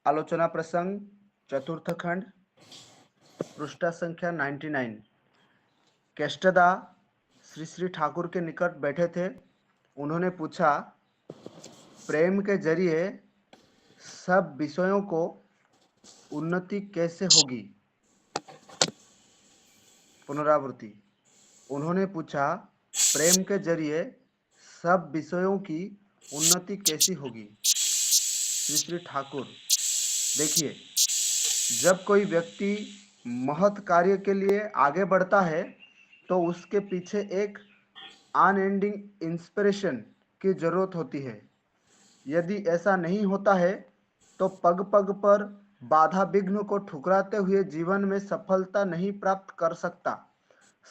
आलोचना प्रसंग चतुर्थ खंड पृष्ठ संख्या 99। केष्टदा श्री श्री ठाकुर के निकट बैठे थे। उन्होंने पूछा, प्रेम के जरिए सब विषयों को उन्नति कैसे होगी? पुनरावृत्ति। उन्होंने पूछा, प्रेम के जरिए सब विषयों की उन्नति कैसी होगी? श्री श्री ठाकुर, देखिए, जब कोई व्यक्ति महत् कार्य के लिए आगे बढ़ता है तो उसके पीछे एक अनएंडिंग इंस्पिरेशन की जरूरत होती है। यदि ऐसा नहीं होता है तो पग पग पर बाधा विघ्न को ठुकराते हुए जीवन में सफलता नहीं प्राप्त कर सकता।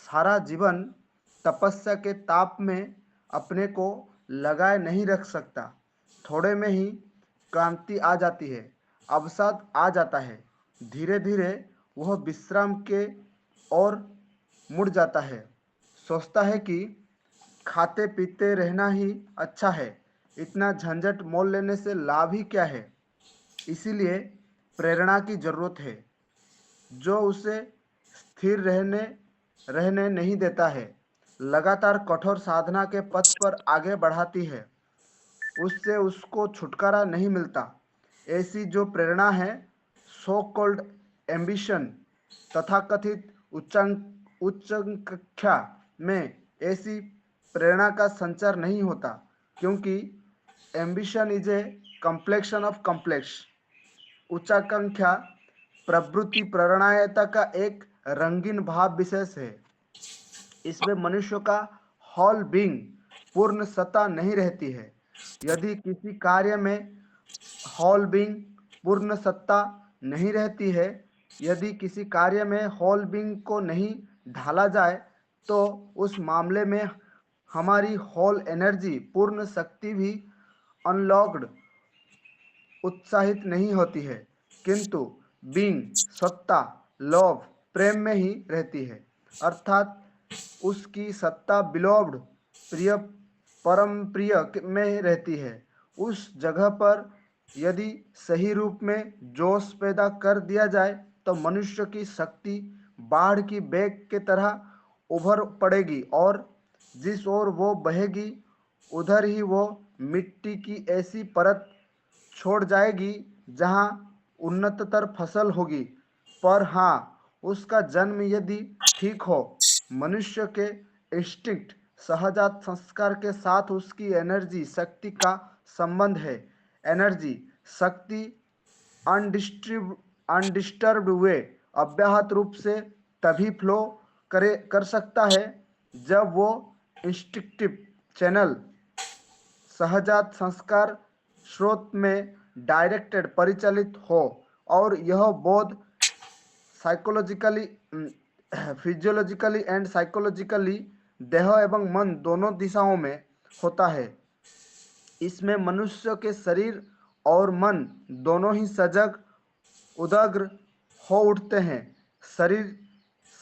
सारा जीवन तपस्या के ताप में अपने को लगाए नहीं रख सकता। थोड़े में ही क्रांति आ जाती है, अवसाद आ जाता है। धीरे धीरे वह विश्राम के ओर मुड़ जाता है। सोचता है कि खाते पीते रहना ही अच्छा है, इतना झंझट मोल लेने से लाभ ही क्या है। इसीलिए प्रेरणा की जरूरत है, जो उसे स्थिर रहने नहीं देता है, लगातार कठोर साधना के पथ पर आगे बढ़ाती है। उससे उसको छुटकारा नहीं मिलता। ऐसी जो प्रेरणा है, सो कॉल्ड एम्बिशन, तथाकथित उच्चाकांक्षा में ऐसी प्रेरणा का संचार नहीं होता, क्योंकि ambition is a complexion of complex. उच्चाकांक्षा प्रवृत्ति प्रेरणायता का एक रंगीन भाव विशेष है। इसमें मनुष्य का होल बीइंग पूर्ण सत्ता नहीं रहती है। यदि किसी कार्य में होल बीइंग पूर्ण सत्ता नहीं रहती है, यदि किसी कार्य में होल बीइंग को नहीं ढाला जाए, तो उस मामले में हमारी होल एनर्जी पूर्ण शक्ति भी अनलॉक्ड उत्साहित नहीं होती है, किंतु बीइंग सत्ता लव प्रेम में ही रहती है। अर्थात उसकी सत्ता बिलोव्ड प्रिय परम प्रिय में रहती है। उस जगह पर यदि सही रूप में जोश पैदा कर दिया जाए तो मनुष्य की शक्ति बाढ़ की बेग की तरह उभर पड़ेगी और जिस ओर वो बहेगी उधर ही वो मिट्टी की ऐसी परत छोड़ जाएगी जहाँ उन्नततर फसल होगी। पर हाँ, उसका जन्म यदि ठीक हो, मनुष्य के इंस्टिंक्ट सहजात संस्कार के साथ उसकी एनर्जी शक्ति का संबंध है। एनर्जी शक्ति अनडिस्टर्ब्ड वे अव्याहत रूप से तभी फ्लो कर सकता है जब वो इंस्टिंक्टिव चैनल सहजात संस्कार स्रोत में डायरेक्टेड परिचालित हो, और यह बोध साइकोलॉजिकली फिजियोलॉजिकली एंड साइकोलॉजिकली देह एवं मन दोनों दिशाओं में होता है। इसमें मनुष्य के शरीर और मन दोनों ही सजग उदग्र हो उठते हैं। शरीर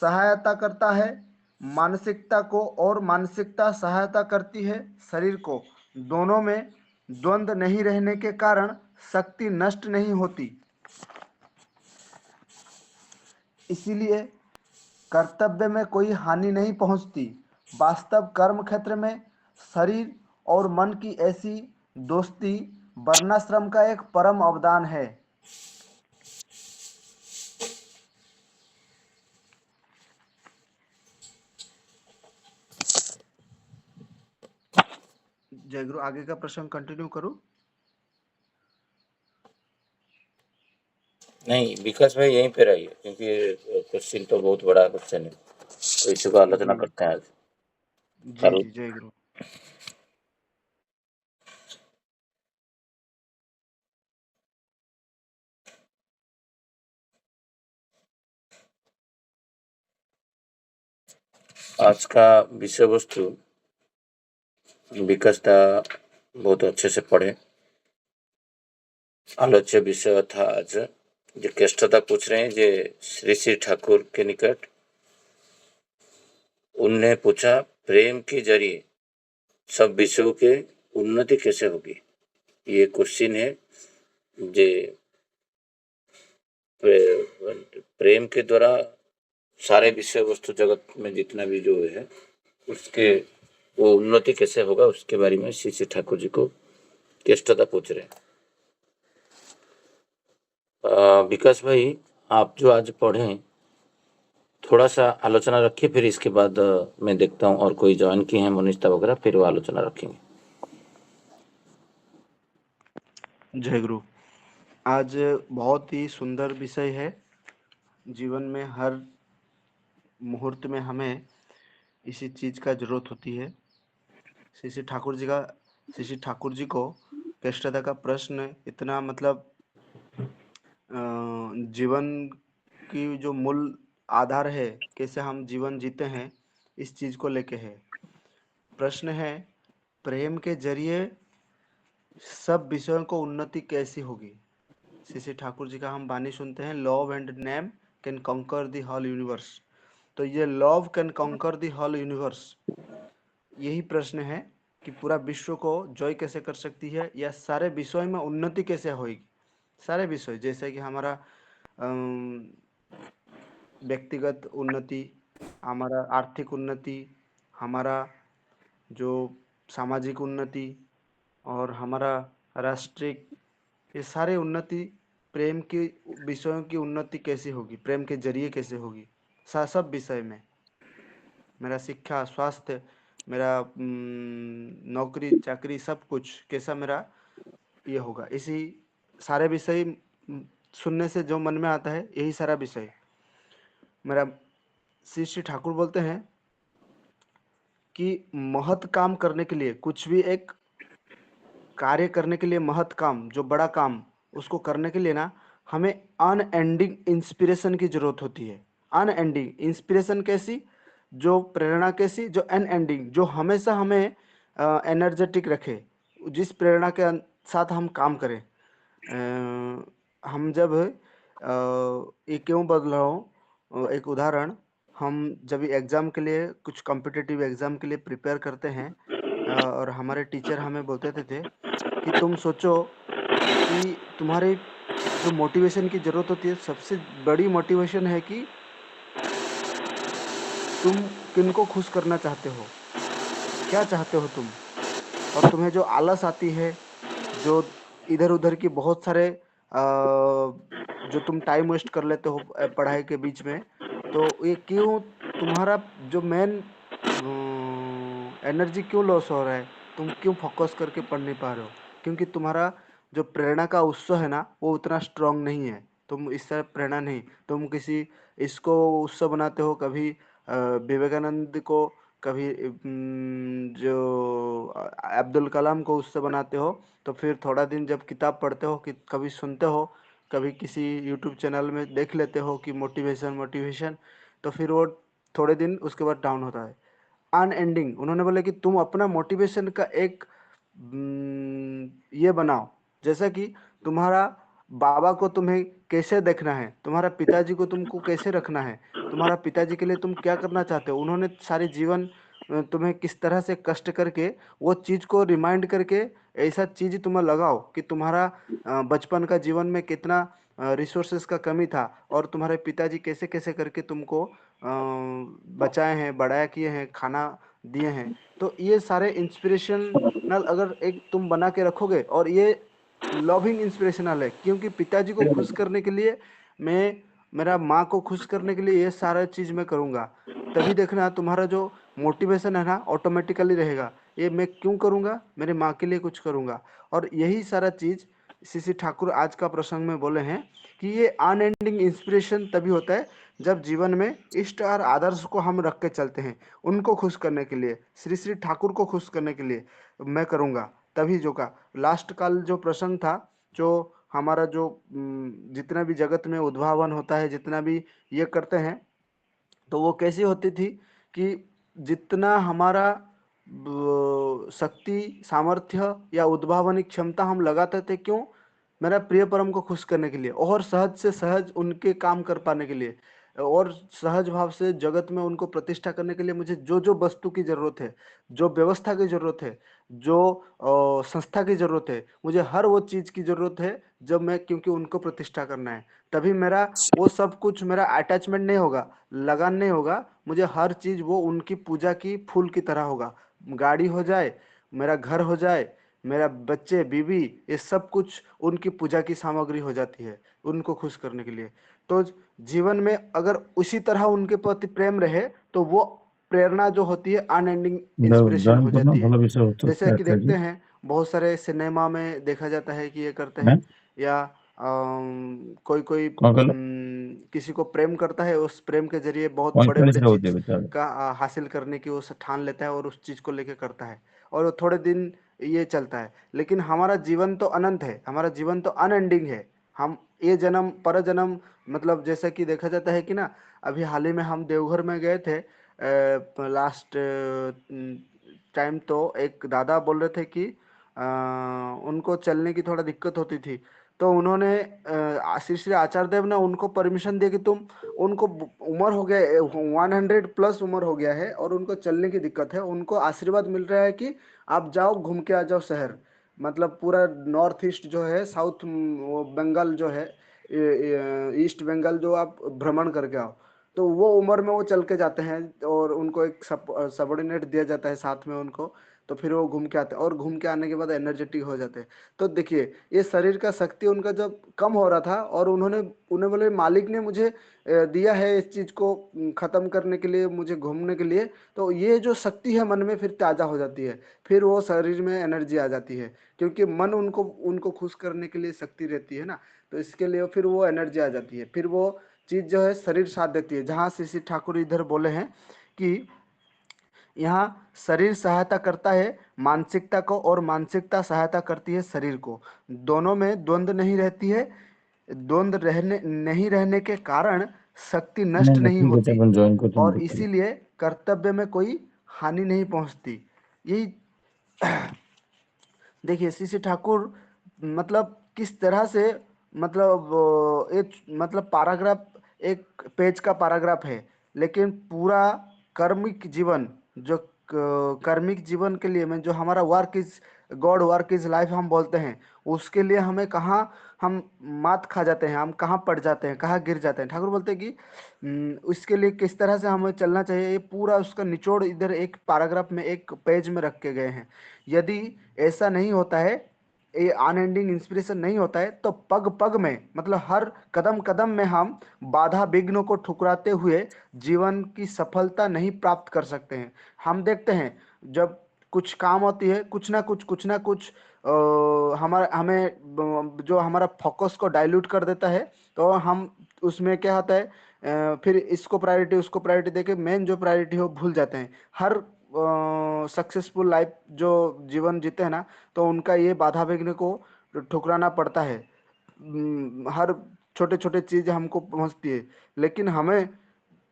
सहायता करता है मानसिकता को और मानसिकता सहायता करती है शरीर को। दोनों में द्वंद्व नहीं रहने के कारण शक्ति नष्ट नहीं होती। इसीलिए कर्तव्य में कोई हानि नहीं पहुंचती। वास्तव कर्म क्षेत्र में शरीर और मन की ऐसी दोस्ती वर्णाश्रम का एक परम अवदान है। जय गुरु, आगे का प्रश्न कंटिन्यू करूं? नहीं, विकास भाई यहीं पे रहिए, क्योंकि क्वेश्चन तो बहुत बड़ा क्वेश्चन है, तो इसी को आलोचना करते हैं आज। जी जी, जय गुरु। आज का विषय वस्तु विकास दा बहुत अच्छे से पढ़े। आलोच्य विषय था आज जो केष्टता पूछ रहे हैं, जे श्री श्री ठाकुर के निकट उनने पूछा, प्रेम के जरिए सब विषयों के उन्नति कैसे होगी। ये क्वेश्चन है जे प्रेम के द्वारा सारे विषय वस्तु जगत में जितना भी जो है उसके वो उन्नति कैसे होगा उसके बारे में श्री श्री ठाकुर जी को केष्टता पूछ रहे हैं। विकास भाई, आप जो आज पढ़े थोड़ा सा आलोचना रखिए, फिर इसके बाद मैं देखता हूँ और कोई ज्वाइन किए हैं मुनिस्ता वगैरह, फिर वो आलोचना रखेंगे। जय गुरु। आज बहुत ही सुंदर विषय है। जीवन में हर मुहूर्त में हमें इसी चीज का जरूरत होती है। श्री श्री ठाकुर जी को केष्टता का प्रश्न इतना मतलब जीवन की जो मूल आधार है, कैसे हम जीवन जीते हैं, इस चीज को लेके है। प्रश्न है, प्रेम के जरिए सब विषयों को उन्नति कैसी होगी। श्री श्री ठाकुर जी का हम वाणी सुनते हैं, love and name can conquer the whole universe. तो ये love can conquer the whole universe, यही प्रश्न है कि पूरा विश्व को जय कैसे कर सकती है, या सारे विषयों में उन्नति कैसे होगी। सारे विषय जैसे कि हमारा व्यक्तिगत उन्नति, हमारा आर्थिक उन्नति, हमारा जो सामाजिक उन्नति और हमारा राष्ट्रीय, ये सारे उन्नति प्रेम की विषयों की उन्नति कैसी होगी, प्रेम के जरिए कैसे होगी। सब विषय में मेरा शिक्षा, स्वास्थ्य, मेरा नौकरी चाकरी, सब कुछ कैसा मेरा ये होगा। इसी सारे विषय सुनने से जो मन में आता है, यही सारा विषय मेरा। श्री श्री ठाकुर बोलते हैं कि महत् काम करने के लिए, कुछ भी एक कार्य करने के लिए, महत् काम, जो बड़ा काम, उसको करने के लिए ना हमें अनएंडिंग इंस्पिरेशन की जरूरत होती है। अनएंडिंग इंस्पिरेशन कैसी, जो प्रेरणा कैसी, जो अनएंडिंग, जो हमेशा हमें एनर्जेटिक रखे, जिस प्रेरणा के साथ हम काम करें। हम जब ये क्यों बदल रहा हूँ, एक उदाहरण, हम जब एग्ज़ाम के लिए, कुछ कॉम्पिटिटिव एग्ज़ाम के लिए प्रिपेयर करते हैं, और हमारे टीचर हमें बोलते थे कि तुम सोचो कि तुम्हारे जो मोटिवेशन की ज़रूरत होती है, सबसे बड़ी मोटिवेशन है कि तुम किनको खुश करना चाहते हो, क्या चाहते हो तुम। और तुम्हें जो आलस आती है, जो इधर उधर की बहुत सारे जो तुम टाइम वेस्ट कर लेते हो पढ़ाई के बीच में, तो ये क्यों, तुम्हारा जो मेन एनर्जी क्यों लॉस हो रहा है, तुम क्यों फोकस करके पढ़ नहीं पा रहे हो। क्योंकि तुम्हारा जो प्रेरणा का उत्स है ना, वो उतना स्ट्रांग नहीं है। तुम इस तरह प्रेरणा नहीं, तुम किसी इसको उत्स बनाते हो, कभी विवेकानंद को, कभी जो अब्दुल कलाम को उससे बनाते हो। तो फिर थोड़ा दिन जब किताब पढ़ते हो, कि कभी सुनते हो, कभी किसी यूट्यूब चैनल में देख लेते हो कि मोटिवेशन मोटिवेशन, तो फिर वो थोड़े दिन उसके बाद डाउन होता है। अनएंडिंग, उन्होंने बोला कि तुम अपना मोटिवेशन का एक ये बनाओ, जैसा कि तुम्हारा बाबा को तुम्हें कैसे देखना है, तुम्हारा पिताजी को तुमको कैसे रखना है, तुम्हारा पिताजी के लिए तुम क्या करना चाहते हो, उन्होंने सारे जीवन तुम्हें किस तरह से कष्ट करके वो चीज़ को रिमाइंड करके ऐसा चीज़ तुम्हें लगाओ कि तुम्हारा बचपन का जीवन में कितना रिसोर्सेज का कमी था, और तुम्हारे पिताजी कैसे कैसे करके तुमको बचाए हैं, बढ़ाया किए हैं, खाना दिए हैं। तो ये सारे इंस्पिरेशनल अगर एक तुम बना के रखोगे, और ये लविंग इंस्पिरेशनल है, क्योंकि पिताजी को खुश करने के लिए मैं, मेरा माँ को खुश करने के लिए ये सारा चीज़ मैं करूँगा, तभी देखना तुम्हारा जो मोटिवेशन है ना ऑटोमेटिकली रहेगा। ये मैं क्यों करूँगा, मेरे माँ के लिए कुछ करूँगा। और यही सारा चीज़ श्री श्री ठाकुर आज का प्रसंग में बोले हैं कि ये अनएंडिंग इंस्पिरेशन तभी होता है जब जीवन में इष्ट और आदर्श को हम रख के चलते हैं, उनको खुश करने के लिए, श्री श्री ठाकुर को खुश करने के लिए मैं करूँगा। तभी जो का लास्ट काल जो प्रसंग था, जो हमारा जो जितना भी जगत में उद्भावन होता है, जितना भी ये करते हैं, तो वो कैसी होती थी कि जितना हमारा शक्ति, सामर्थ्य या उद्भावनी क्षमता हम लगाते थे, क्यों, मेरा प्रिय परम को खुश करने के लिए, और सहज से सहज उनके काम कर पाने के लिए, और सहज भाव से जगत में उनको प्रतिष्ठा करने के लिए मुझे जो जो वस्तु की जरूरत है, जो व्यवस्था की जरूरत है, जो संस्था की ज़रूरत है, मुझे हर वो चीज़ की ज़रूरत है जब मैं, क्योंकि उनको प्रतिष्ठा करना है। तभी मेरा वो सब कुछ, मेरा अटैचमेंट नहीं होगा, लगान नहीं होगा। मुझे हर चीज़ वो उनकी पूजा की फूल की तरह होगा। गाड़ी हो जाए, मेरा घर हो जाए, मेरा बच्चे बीवी, ये सब कुछ उनकी पूजा की सामग्री हो जाती है उनको खुश करने के लिए। तो जीवन में अगर उसी तरह उनके प्रति प्रेम रहे तो वो प्रेरणा जो होती है अनएंडिंग इंस्पिरेशन जॉइन हो करना जाती है। भल विषय होता जैसे क्या कि क्या जी देखते हैं बहुत सारे सिनेमा में देखा जाता है कि ये करते हैं हैं, या कोई कोई कौन कल किसी को प्रेम करता है, उस प्रेम के जरिए बहुत बड़े बड़े 45 ରେ चीज होते बेचारे का हासिल करने की वो ठान लेता है और उस चीज को लेके करता है, और वो थोड़े दिन ये चलता है। लेकिन हमारा जीवन तो अनंत है, हमारा जीवन तो अनएंडिंग है। हम ये जन्म पर जन्म, मतलब जैसा कि देखा जाता है कि ना, अभी हाल ही में हम देवघर में गए थे लास्ट टाइम। तो एक दादा बोल रहे थे कि उनको चलने की थोड़ा दिक्कत होती थी। तो उन्होंने श्री श्री आचार्य देव ने उनको परमिशन दिया कि तुम, उनको उम्र हो गया, 100+ उम्र हो गया है और उनको चलने की दिक्कत है, उनको आशीर्वाद मिल रहा है कि आप जाओ घूम के आ जाओ शहर, मतलब पूरा नॉर्थ ईस्ट जो है, साउथ वो बंगाल जो है, ईस्ट बंगाल जो आप भ्रमण करके आओ। तो वो उम्र में वो चल के जाते हैं और उनको एक सबॉर्डिनेट दिया जाता है साथ में उनको। तो फिर वो घूम के आते हैं और घूम के आने के बाद एनर्जेटिक हो जाते हैं। तो देखिए, ये शरीर का शक्ति उनका जब कम हो रहा था और उन्होंने, उन्हें बोले मालिक ने मुझे दिया है इस चीज को खत्म करने के लिए, मुझे घूमने के लिए। तो ये जो शक्ति है मन में फिर ताजा हो जाती है, फिर वो शरीर में एनर्जी आ जाती है, क्योंकि मन उनको उनको खुश करने के लिए शक्ति रहती है ना। तो इसके लिए फिर वो एनर्जी आ जाती है, फिर वो चीज जो है शरीर साथ देती है। जहाँ श्री श्री ठाकुर इधर बोले हैं कि यहाँ शरीर सहायता करता है मानसिकता को और मानसिकता सहायता करती है शरीर को। दोनों में द्वंद्व नहीं रहती है। द्वंद्व रहने नहीं रहने के कारण शक्ति नहीं नष्ट नहीं नहीं ठीक है होती अपन जॉइन करते हैं और देखिए इसीलिए कर्तव्य में कोई हानि नहीं पहुंचती। यही देखिए श्री ठाकुर, मतलब किस तरह से, मतलब एक, मतलब पैराग्राफ, एक पेज का पैराग्राफ है, लेकिन पूरा कर्मिक जीवन, जो कर्मिक जीवन के लिए में जो हमारा work is God, work is life हम बोलते हैं, उसके लिए हमें कहाँ हम मात खा जाते हैं, हम कहाँ पड़ जाते हैं, कहाँ गिर जाते हैं। ठाकुर बोलते हैं कि उसके लिए किस तरह से हमें चलना चाहिए, ये पूरा उसका निचोड़ इधर एक पैराग्राफ में, एक पेज में रख के गए हैं। यदि ऐसा नहीं होता है, ये अनएंडिंग इंस्पिरेशन नहीं होता है, तो पग पग में, मतलब हर कदम कदम में हम बाधा विघ्नों को ठुकराते हुए जीवन की सफलता नहीं प्राप्त कर सकते हैं। हम देखते हैं जब कुछ काम होती है, कुछ ना कुछ हमारा हमें जो हमारा फोकस को डाइल्यूट कर देता है। तो हम उसमें क्या होता है, फिर इसको प्रायोरिटी उसको प्रायोरिटी देके मेन जो प्रायोरिटी हो भूल जाते हैं। हर सक्सेसफुल लाइफ जो जीवन जीते हैं ना, तो उनका ये बाधा विघ्न को ठुकराना पड़ता है। हर छोटे छोटे चीज हमको पहुंचती है, लेकिन हमें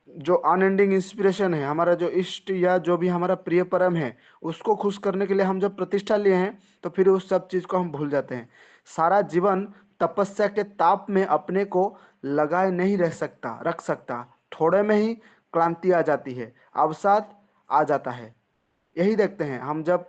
जो अनएंडिंग इंस्पिरेशन है, हमारा जो इष्ट या जो भी हमारा प्रिय परम है, उसको खुश करने के लिए हम जब प्रतिष्ठा लिए हैं, तो फिर उस सब चीज को हम भूल जाते हैं। सारा जीवन तपस्या के ताप में अपने को लगाए नहीं रख सकता। थोड़े में ही क्लांति आ जाती है, अवसाद आ जाता है। यही देखते हैं हम जब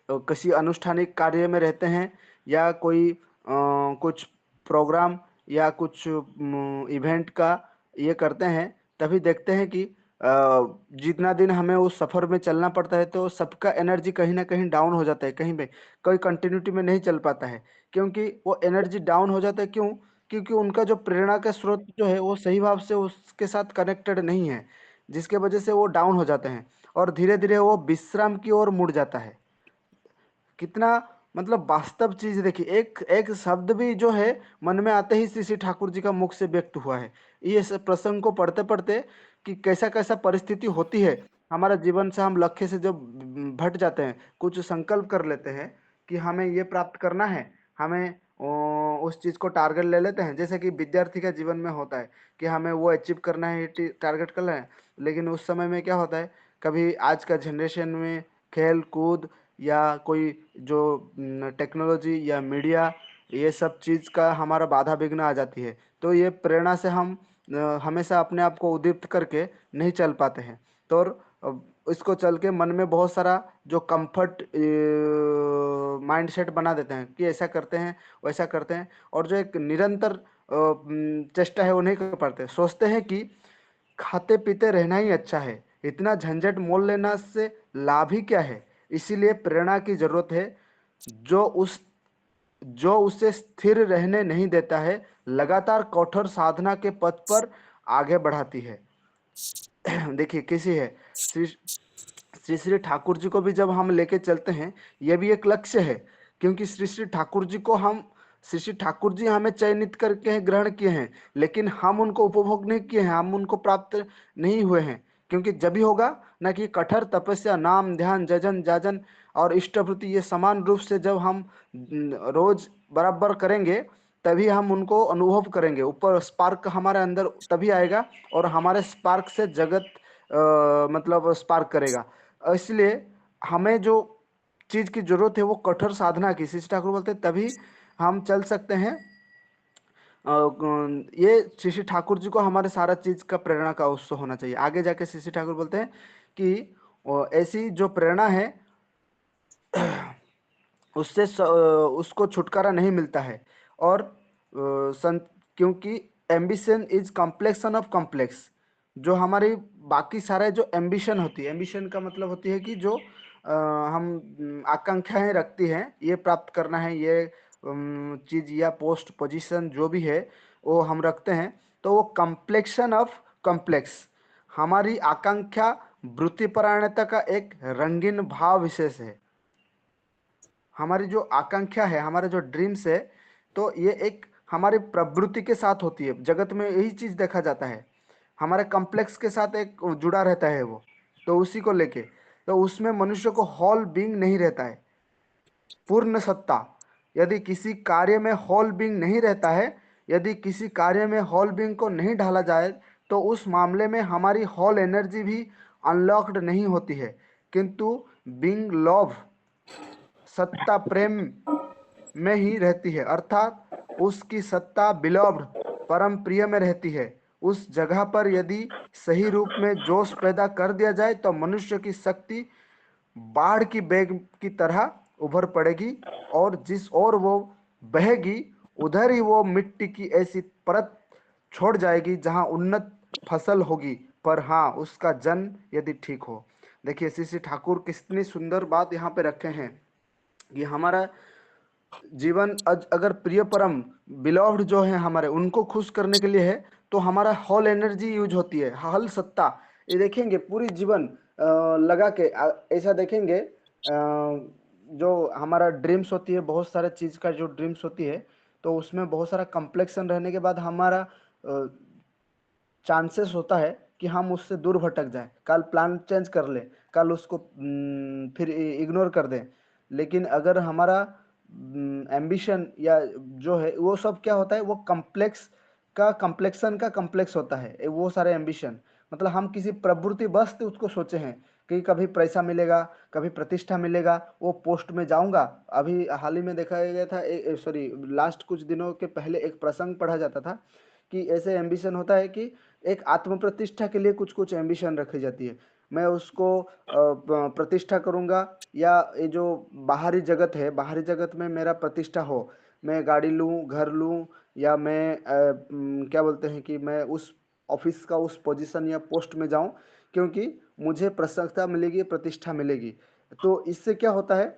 किसी अनुष्ठानिक कार्य में रहते हैं, या कोई कुछ प्रोग्राम या कुछ इवेंट का ये करते हैं, तभी देखते हैं कि जितना दिन हमें उस सफ़र में चलना पड़ता है, तो सबका एनर्जी कहीं ना कहीं डाउन हो जाता है, कहीं पे कोई कंटिन्यूटी में नहीं चल पाता है, क्योंकि वो एनर्जी डाउन हो जाता है। क्यों? क्योंकि उनका जो प्रेरणा का स्रोत जो है वो सही भाव से उसके साथ कनेक्टेड नहीं है, जिसके वजह से वो डाउन हो जाते हैं और धीरे धीरे वो विश्राम की ओर मुड़ जाता है। कितना, मतलब वास्तव चीज देखिए, एक एक शब्द भी जो है मन में आते ही श्री श्री ठाकुर जी का मुख से व्यक्त हुआ है। ये सब प्रसंग को पढ़ते पढ़ते कि कैसा कैसा परिस्थिति होती है हमारा जीवन से, हम लक्ष्य से जब भट जाते हैं, कुछ संकल्प कर लेते हैं कि हमें ये प्राप्त करना है, हमें उस चीज को टारगेट ले लेते हैं। जैसे कि विद्यार्थी का जीवन में होता है कि हमें वो अचीव करना है, टारगेट करना है। लेकिन उस समय में क्या होता है, कभी आज का जनरेशन में खेल कूद या कोई जो टेक्नोलॉजी या मीडिया, ये सब चीज़ का हमारा बाधा विघ्न आ जाती है। तो ये प्रेरणा से हम हमेशा अपने आप को उद्दीप्त करके नहीं चल पाते हैं। तो इसको चल के मन में बहुत सारा जो कंफर्ट माइंडसेट बना देते हैं कि ऐसा करते हैं वैसा करते हैं, और जो एक निरंतर चेष्टा है वो नहीं कर पाते, सोचते हैं कि खाते पीते रहना ही अच्छा है, इतना झंझट मोल लेना से लाभ ही क्या है। इसीलिए प्रेरणा की जरूरत है, जो उस जो उसे स्थिर रहने नहीं देता है, लगातार कठोर साधना के पथ पर आगे बढ़ाती है। देखिए कैसी है, श्री श्री श्री ठाकुर जी को भी जब हम लेके चलते हैं, ये भी एक लक्ष्य है, क्योंकि श्री श्री ठाकुर जी को हम श्री श्री ठाकुर जी हमें चयनित करके हैं, ग्रहण किए हैं, लेकिन हम उनको उपभोग नहीं किए हैं, हम उनको प्राप्त नहीं हुए हैं। क्योंकि जब भी होगा ना कि कठोर तपस्या, नाम ध्यान जजन जाजन और इष्टभृति, ये समान रूप से जब हम रोज बराबर करेंगे, तभी हम उनको अनुभव करेंगे, ऊपर स्पार्क हमारे अंदर तभी आएगा, और हमारे स्पार्क से जगत मतलब स्पार्क करेगा। इसलिए हमें जो चीज की जरूरत है वो कठोर साधना की, श्री ठाकुर बोलते हैं, तभी हम चल सकते हैं। ये श्री श्री ठाकुर जी को हमारे सारा चीज का प्रेरणा का उत्सव होना चाहिए। आगे जाके श्री श्री ठाकुर बोलते हैं कि ऐसी जो प्रेरणा है उससे उसको छुटकारा नहीं मिलता है। और क्योंकि ambition is complexion of complex, जो हमारी बाकी सारे जो एम्बिशन होती है, एम्बिशन का मतलब होती है कि जो हम आकांक्षाएं रखती हैं, ये प्राप्त करना है, ये चीज या पोस्ट पोजीशन जो भी है वो हम रखते हैं, तो वो कॉम्प्लेक्शन ऑफ कॉम्प्लेक्स, हमारी आकांक्षा वृत्तिपरायणता का एक रंगीन भाव विशेष है। हमारी जो आकांक्षा है, हमारे जो ड्रीम्स है, तो ये एक हमारी प्रवृत्ति के साथ होती है, जगत में यही चीज देखा जाता है, हमारे कॉम्प्लेक्स के साथ एक जुड़ा रहता है वो, तो उसी को लेके, तो उसमें मनुष्य को होल बीइंग नहीं रहता है, पूर्ण सत्ता। यदि किसी कार्य में होल बीइंग नहीं रहता है, यदि किसी कार्य में होल बीइंग को नहीं ढाला जाए, तो उस मामले में हमारी होल एनर्जी भी अनलॉक्ड नहीं होती है। किंतु बीइंग लव, सत्ता प्रेम में ही रहती है, अर्थात उसकी सत्ता बिलोव्ड, परम प्रिय में रहती है। उस जगह पर यदि सही रूप में जोश पैदा कर दिया जाए, तो मनुष्य की शक्ति बाढ़ की बेग की तरह उभर पड़ेगी, और जिस ओर वो बहेगी उधर ही वो मिट्टी की ऐसी परत छोड़ जाएगी जहां उन्नत फसल होगी, पर हाँ उसका जन्म यदि ठीक हो। देखिए श्री श्री ठाकुर कितनी सुंदर बात यहाँ पे रखे हैं कि हमारा जीवन अगर प्रिय परम बिलोव्ड जो है हमारे, उनको खुश करने के लिए है, तो हमारा हॉल एनर्जी यूज होती है, हल सत्ता। ये देखेंगे पूरी जीवन लगा के ऐसा देखेंगे, जो हमारा ड्रीम्स होती है, बहुत सारे चीज का जो ड्रीम्स होती है, तो उसमें बहुत सारा कम्प्लेक्सन रहने के बाद हमारा चांसेस होता है कि हम उससे दूर भटक जाएं, कल प्लान चेंज कर लें, कल उसको फिर इग्नोर कर दें। लेकिन अगर हमारा एम्बिशन या जो है वो सब क्या होता है, वो कम्प्लेक्स का कम्प्लेक्सन का कम्प्लेक्स होता है, वो सारे एम्बिशन, मतलब हम किसी प्रवृत्ति बस उसको सोचे हैं कि कभी पैसा मिलेगा, कभी प्रतिष्ठा मिलेगा, वो पोस्ट में जाऊंगा। अभी हाल ही में देखा गया था, सॉरी लास्ट कुछ दिनों के पहले एक प्रसंग पढ़ा जाता था कि ऐसे एम्बिशन होता है कि एक आत्म प्रतिष्ठा के लिए कुछ कुछ एम्बिशन रखी जाती है, मैं उसको प्रतिष्ठा करूंगा, या ये जो बाहरी जगत है, बाहरी जगत में मेरा प्रतिष्ठा हो, मैं गाड़ी लूं, घर लूं, या मैं क्या बोलते हैं कि मैं उस ऑफिस का उस पोजीशन या पोस्ट में जाऊं, क्योंकि मुझे प्रशंसा मिलेगी, प्रतिष्ठा मिलेगी। तो इससे क्या होता है,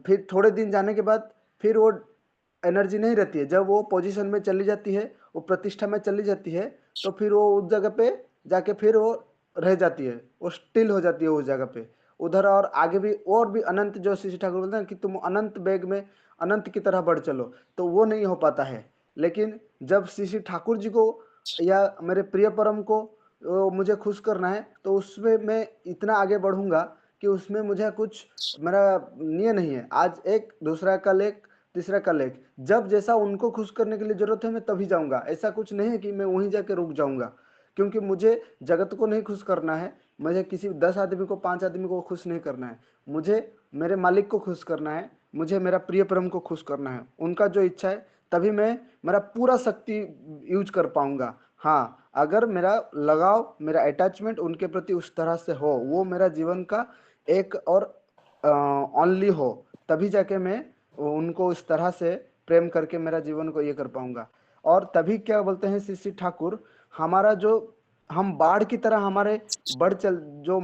फिर थोड़े दिन जाने के बाद फिर वो एनर्जी नहीं रहती है, जब वो पोजीशन में चली जाती है, वो प्रतिष्ठा में चली जाती है, तो फिर वो उस जगह पे जाके फिर वो रह जाती है, वो स्टिल हो जाती है उस जगह पे, उधर और आगे भी और भी अनंत, जो श्री ठाकुर बोलते हैं कि तुम अनंत बेग में अनंत की तरह बढ़ चलो, तो वो नहीं हो पाता है। लेकिन जब श्री श्री ठाकुर जी को या मेरे प्रिय परम को मुझे खुश करना है, तो उसमें मैं इतना आगे बढ़ूंगा कि उसमें मुझे कुछ मेरा नियम नहीं है, आज एक, दूसरा कल एक, तीसरा कल एक, जब जैसा उनको खुश करने के लिए जरूरत है मैं तभी जाऊंगा। ऐसा कुछ नहीं है कि मैं वहीं जाके रुक जाऊंगा, क्योंकि मुझे जगत को नहीं खुश करना है, मुझे किसी 10 आदमी को, 5 आदमी को खुश नहीं करना है, मुझे मेरे मालिक को खुश करना है, मुझे मेरा प्रिय परम को खुश करना है, उनका जो इच्छा है, तभी मैं मेरा पूरा शक्ति यूज कर पाऊंगा। हाँ, अगर मेरा लगाव, मेरा अटैचमेंट उनके प्रति उस तरह से हो, वो मेरा जीवन का एक और ओनली हो, तभी जाके मैं उनको इस तरह से प्रेम करके मेरा जीवन को ये कर पाऊंगा। और तभी क्या बोलते हैं श्री श्री ठाकुर, हमारा जो हम बाढ़ की तरह हमारे बढ़ चल जो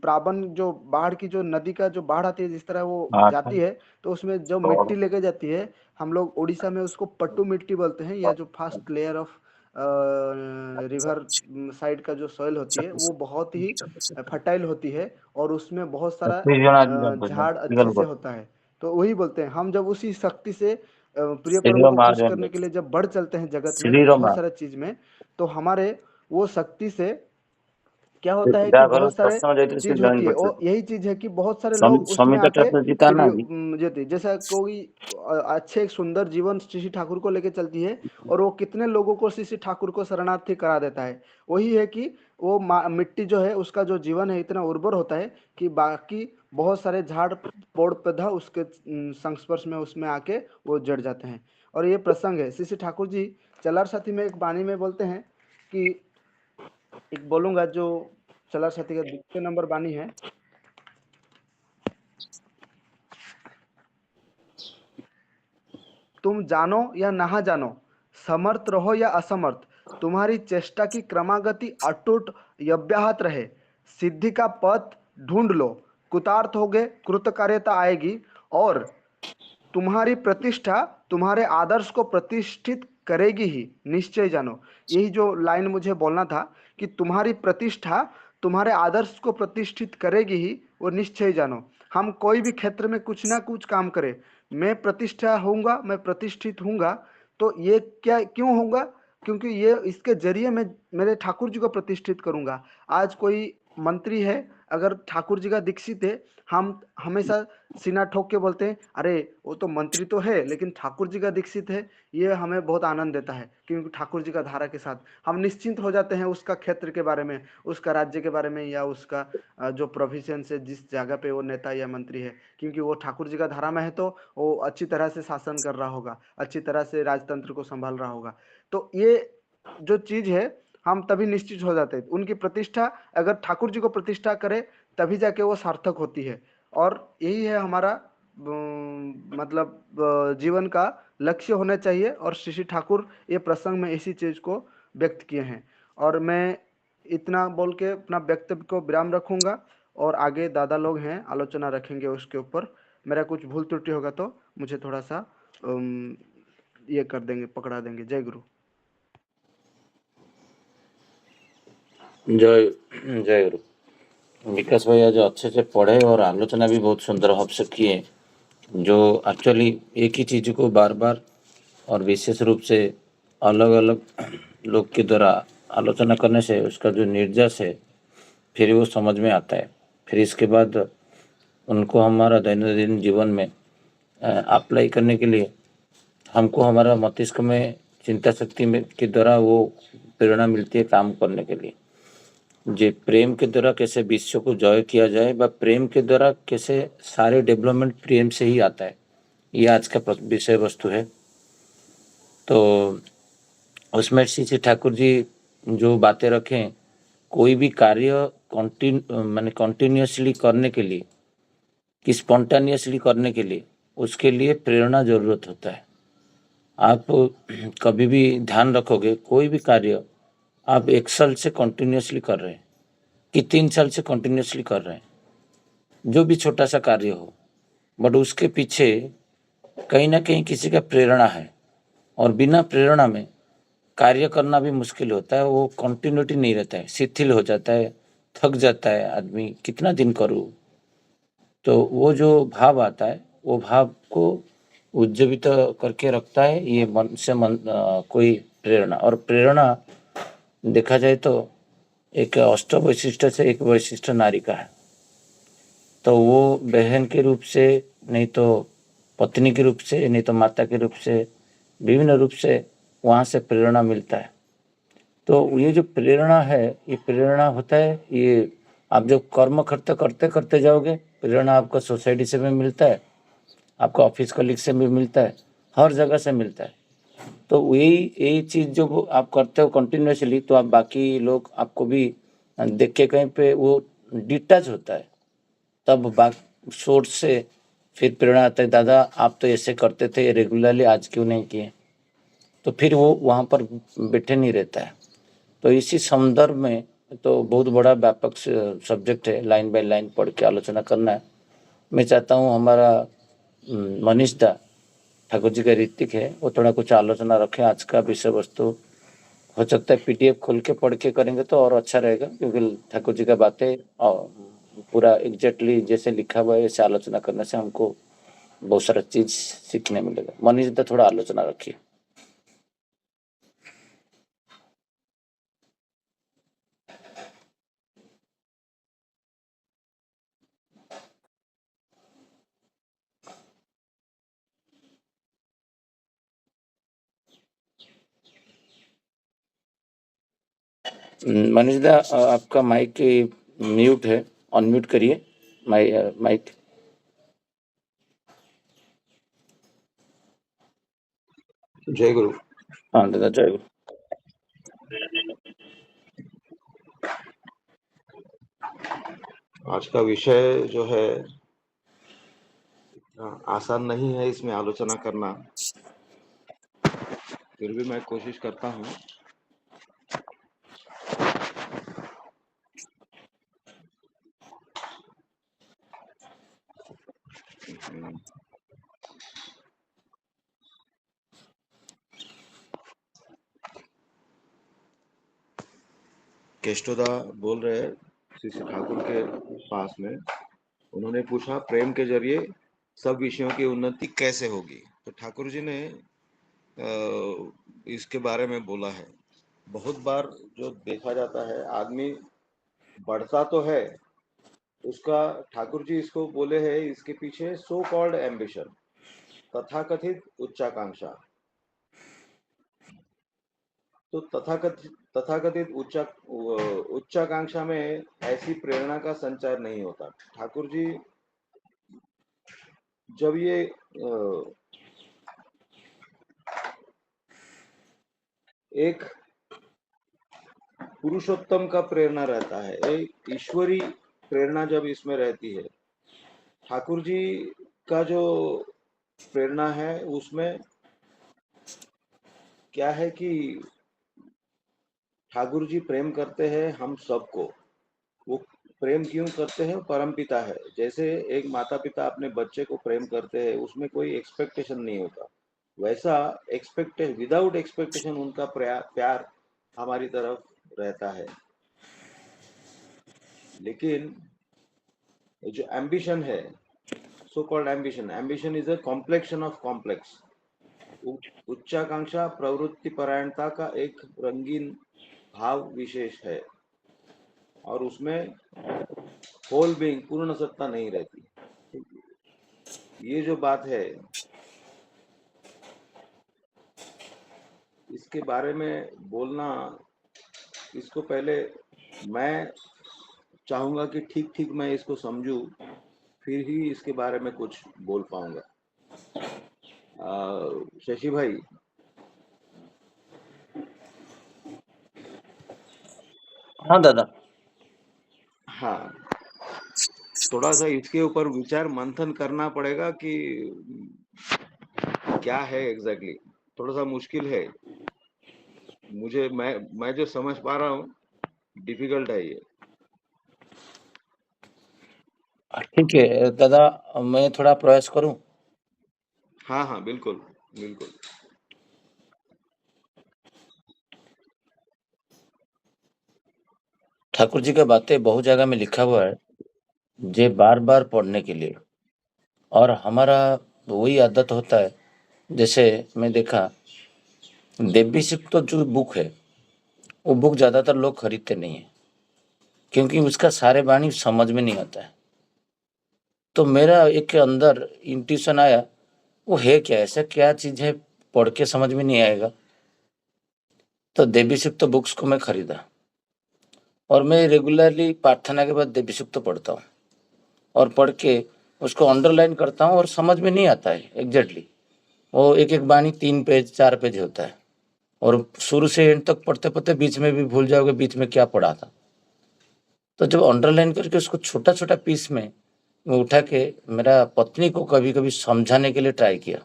प्राबन जो बाढ़ की जो नदी का जो बाढ़ आती है जिस तरह वो हाँ जाती है, तो उसमें जो तो मिट्टी लेके जाती है, हम लोग उड़ीसा में उसको पट्टू मिट्टी बोलते हैं, या जो first layer of river side का जो सॉइल होती है वो बहुत ही फर्टाइल होती है, और उसमें बहुत सारा झाड़ अच्छे से होता है। तो वही बोलते हैं, हम जब उसी शक्ति से प्रिय परम को खुश करने के लिए जब बढ़ चलते हैं जगत में बहुत सारे चीज में, तो हमारे वो शक्ति से क्या होता है कि बहुत सारे चीज होती है, और यही चीज है कि बहुत सारे लोग उसमें आके जैसा कोई अच्छे एक सुंदर जीवन श्री श्री ठाकुर को लेके चलती है, और वो कितने लोगों को श्री श्री ठाकुर को शरणार्थी करा देता है। वही है कि वो मिट्टी जो है उसका जो जीवन है इतना उर्वर होता है कि बाकी बहुत सारे झाड़ पौध पौधा उसके संस्पर्श में उसमें आके वो जड़ जाते हैं। और ये प्रसंग है श्री श्री ठाकुर जी चलार साथी में एक बानी में बोलते हैं कि, एक बोलूंगा जो चलार साथी का दूसरे नंबर बानी है, तुम जानो या ना जानो, समर्थ रहो या असमर्थ, तुम्हारी चेष्टा की क्रमागति अटूट अब्याहत रहे, सिद्धि का पथ ढूंढ लो, कृतार्थ होगे, कृतकार्यता आएगी, और तुम्हारी प्रतिष्ठा तुम्हारे आदर्श को प्रतिष्ठित करेगी ही, निश्चय जानो। यही जो लाइन मुझे बोलना था कि तुम्हारी प्रतिष्ठा तुम्हारे आदर्श को प्रतिष्ठित करेगी ही, वो निश्चय जानो। हम कोई भी क्षेत्र में कुछ ना कुछ काम करें, मैं प्रतिष्ठा होऊंगा, मैं प्रतिष्ठित होऊंगा, तो ये क्या क्यों होऊंगा? क्योंकि ये इसके जरिए मैं मेरे ठाकुर जी को प्रतिष्ठित करूंगा। आज कोई मंत्री है, अगर ठाकुर जी का दीक्षित है, हम हमेशा सीना ठोक के बोलते हैं, अरे वो तो मंत्री तो है लेकिन ठाकुर जी का दीक्षित है। ये हमें बहुत आनंद देता है, क्योंकि ठाकुर जी का धारा के साथ हम निश्चिंत हो जाते हैं उसका क्षेत्र के बारे में, उसका राज्य के बारे में, या उसका जो प्रोफेशन से जिस जगह पे वो नेता या मंत्री है, क्योंकि वो ठाकुर जी का धारा में है, तो वो अच्छी तरह से शासन कर रहा होगा, अच्छी तरह से राजतंत्र को संभाल रहा होगा। तो ये जो चीज है, हम तभी निश्चित हो जाते हैं। उनकी प्रतिष्ठा अगर ठाकुर जी को प्रतिष्ठा करे, तभी जाके वो सार्थक होती है। और यही है हमारा मतलब जीवन का लक्ष्य होना चाहिए, और श्री श्री ठाकुर ये प्रसंग में इसी चीज को व्यक्त किए हैं। और मैं इतना बोल के अपना वक्तव्य को विराम रखूंगा, और आगे दादा लोग हैं आलोचना रखेंगे उसके ऊपर। मेरा कुछ भूल त्रुटि होगा तो मुझे थोड़ा सा ये कर देंगे, पकड़ा देंगे। जय गुरु। जय जय गुरु। विकास भैया जो अच्छे से पढ़े और आलोचना भी बहुत सुंदर भाव से किए, जो एक्चुअली एक ही चीज को बार बार और विशेष रूप से अलग अलग लोग के द्वारा आलोचना करने से उसका जो निर्यास है फिर वो समझ में आता है। फिर इसके बाद उनको हमारा दैनंदिन जीवन में अप्लाई करने के लिए हमको हमारा मस्तिष्क में चिंता शक्ति में के द्वारा वो प्रेरणा मिलती है काम करने के लिए। जे प्रेम के द्वारा कैसे विश्व को जय किया जाए, व प्रेम के द्वारा कैसे सारे डेवलपमेंट प्रेम से ही आता है, ये आज का विषय वस्तु है। तो उसमें श्री श्री ठाकुर जी जो बातें रखें, कोई भी कार्य कंटिन्यूअसली करने के लिए कि स्पॉन्टेनियसली करने के लिए उसके लिए प्रेरणा जरूरत होता है। आप कभी भी ध्यान रखोगे, कोई भी कार्य आप 1 साल से कंटिन्यूअसली कर रहे हैं कि 3 साल से कंटिन्यूअसली कर रहे हैं, जो भी छोटा सा कार्य हो, बट उसके पीछे कहीं ना कहीं किसी का प्रेरणा है, और बिना प्रेरणा में कार्य करना भी मुश्किल होता है। वो कंटिन्यूटी नहीं रहता है, शिथिल हो जाता है, थक जाता है आदमी, कितना दिन करूँ। तो वो जो भाव आता है, वो भाव को उज्जीवित करके रखता है ये मन से कोई प्रेरणा। और प्रेरणा देखा जाए तो एक अष्ट वैशिष्ट से एक वैशिष्ट नारी का है। तो वो बहन के रूप से, नहीं तो पत्नी के रूप से, नहीं तो माता के रूप से, विभिन्न रूप से वहाँ से प्रेरणा मिलता है। तो ये जो प्रेरणा है, ये प्रेरणा होता है, ये आप जब कर्म करते करते करते जाओगे, प्रेरणा आपको सोसाइटी से भी मिलता है, आपको ऑफिस कलीग से भी मिलता है, हर जगह से मिलता है। तो यही चीज जो आप करते हो कंटिन्यूअसली, तो आप बाकी लोग आपको भी देख के कहीं पे वो डिटैच होता है, तब सोर्स से फिर प्रेरणा आता है, दादा आप तो ऐसे करते थे रेगुलरली, आज क्यों नहीं किए। तो फिर वो वहाँ पर बैठे नहीं रहता है। तो इसी संदर्भ में तो बहुत बड़ा व्यापक सब्जेक्ट है, लाइन बाय लाइन पढ़ के आलोचना करना है। मैं चाहता हूँ हमारा मनीष दा ठाकुर जी का ऋतिक है, वो थोड़ा कुछ आलोचना रखें आज का विषय वस्तु। हो सकता है पीडीएफ खोल के पढ़ के करेंगे तो और अच्छा रहेगा, क्योंकि ठाकुर जी का बातें पूरा एग्जैक्टली जैसे लिखा हुआ है ऐसे आलोचना करने से हमको बहुत सारा चीज सीखने मिलेगा। मनीष दा थोड़ा आलोचना रखिए। मनीष दा आपका माइक म्यूट है, अनम्यूट करिए माइक। जय गुरु। हाँ दादा, जय गुरु। आज का विषय जो है आसान नहीं है इसमें आलोचना करना, फिर भी मैं कोशिश करता हूँ। केष्टोदा बोल रहे हैं श्री ठाकुर के पास में, उन्होंने पूछा प्रेम के जरिए सब विषयों की उन्नति कैसे होगी। तो ठाकुर जी ने इसके बारे में बोला है। बहुत बार जो देखा जाता है, आदमी बढ़ता तो है, उसका ठाकुर जी इसको बोले हैं, इसके पीछे सो कॉल्ड एम्बिशन, तथाकथित उच्चाकांक्षा। तो तथाकथित उच्चाकांक्षा में ऐसी प्रेरणा का संचार नहीं होता। ठाकुर जी जब ये एक पुरुषोत्तम का प्रेरणा रहता है, एक ईश्वरी प्रेरणा जब इसमें रहती है, ठाकुर जी का जो प्रेरणा है उसमें क्या है कि ठाकुर जी प्रेम करते हैं हम सबको। वो प्रेम क्यों करते हैं? परमपिता है। जैसे एक माता पिता अपने बच्चे को प्रेम करते हैं, उसमें कोई एक्सपेक्टेशन नहीं होता, वैसा विदाउट एक्सपेक्टेशन उनका प्यार हमारी तरफ रहता है। लेकिन जो एम्बिशन है, so called ambition is a complexion of complex. उच्चाकांक्षा प्रवृत्ति परायणता का एक रंगीन भाव विशेष है, और उसमें होल बीइंग पूर्ण सत्ता नहीं रहती। ये जो बात है, इसके बारे में बोलना, इसको पहले मैं चाहूंगा कि ठीक ठीक मैं इसको समझूं, फिर ही इसके बारे में कुछ बोल पाऊंगा। शशि भाई। हाँ दादा। हाँ, थोड़ा सा इसके ऊपर विचार मंथन करना पड़ेगा कि क्या है एग्जैक्टली। थोड़ा सा मुश्किल है मुझे, मैं जो समझ पा रहा हूँ, डिफिकल्ट है ये। ठीक है दादा, मैं थोड़ा प्रयास करूं। हाँ हाँ, बिल्कुल बिल्कुल। ठाकुर जी का बातें बहुत जगह में लिखा हुआ है, जे बार बार पढ़ने के लिए। और हमारा वही आदत होता है, जैसे मैं देखा देवी शिव तो जो बुक है, वो बुक ज्यादातर लोग खरीदते नहीं है, क्योंकि उसका सारे बाणी समझ में नहीं आता है। तो मेरा एक अंदर इंट्यूशन आया, वो है क्या, ऐसा क्या चीज है पढ़ के समझ में नहीं आएगा। तो देवी शिव तो बुक्स को मैं खरीदा, और मैं रेगुलरली प्रार्थना के बाद देवी शिव तो पढ़ता हूँ, और पढ़ के उसको अंडरलाइन करता हूँ, और समझ में नहीं आता है एग्जैक्टली। वो एक एक बाणी 3 पेज 4 पेज होता है, और शुरू से एंड तक पढ़ते पढ़ते बीच में भी भूल जाओगे बीच में क्या पढ़ा था। तो जब अंडरलाइन करके उसको छोटा छोटा पीस में उठा के मेरा पत्नी को कभी कभी समझाने के लिए ट्राई किया।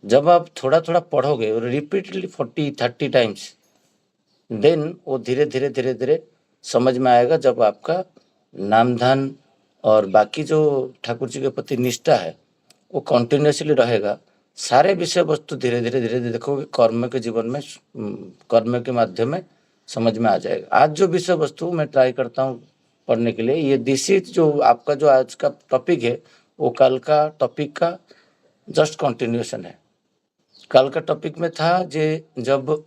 जब आप थोड़ा थोड़ा पढ़ोगे और रिपीटेडली 40-30 टाइम्स, देन वो धीरे धीरे धीरे धीरे समझ में आएगा। जब आपका नाम धान और बाकी जो ठाकुर जी के प्रति निष्ठा है वो कंटिन्यूसली रहेगा, सारे विषय वस्तु धीरे धीरे धीरे धीरे देखोगे कर्म के जीवन में कर्म के माध्यम में समझ में आ जाएगा। आज जो विषय वस्तु मैं ट्राई करता हूँ पढ़ने के लिए, ये दिस इज जो आपका जो आज का टॉपिक है वो कल का टॉपिक का जस्ट कंटिन्यूएशन है। कल का टॉपिक में था जे जब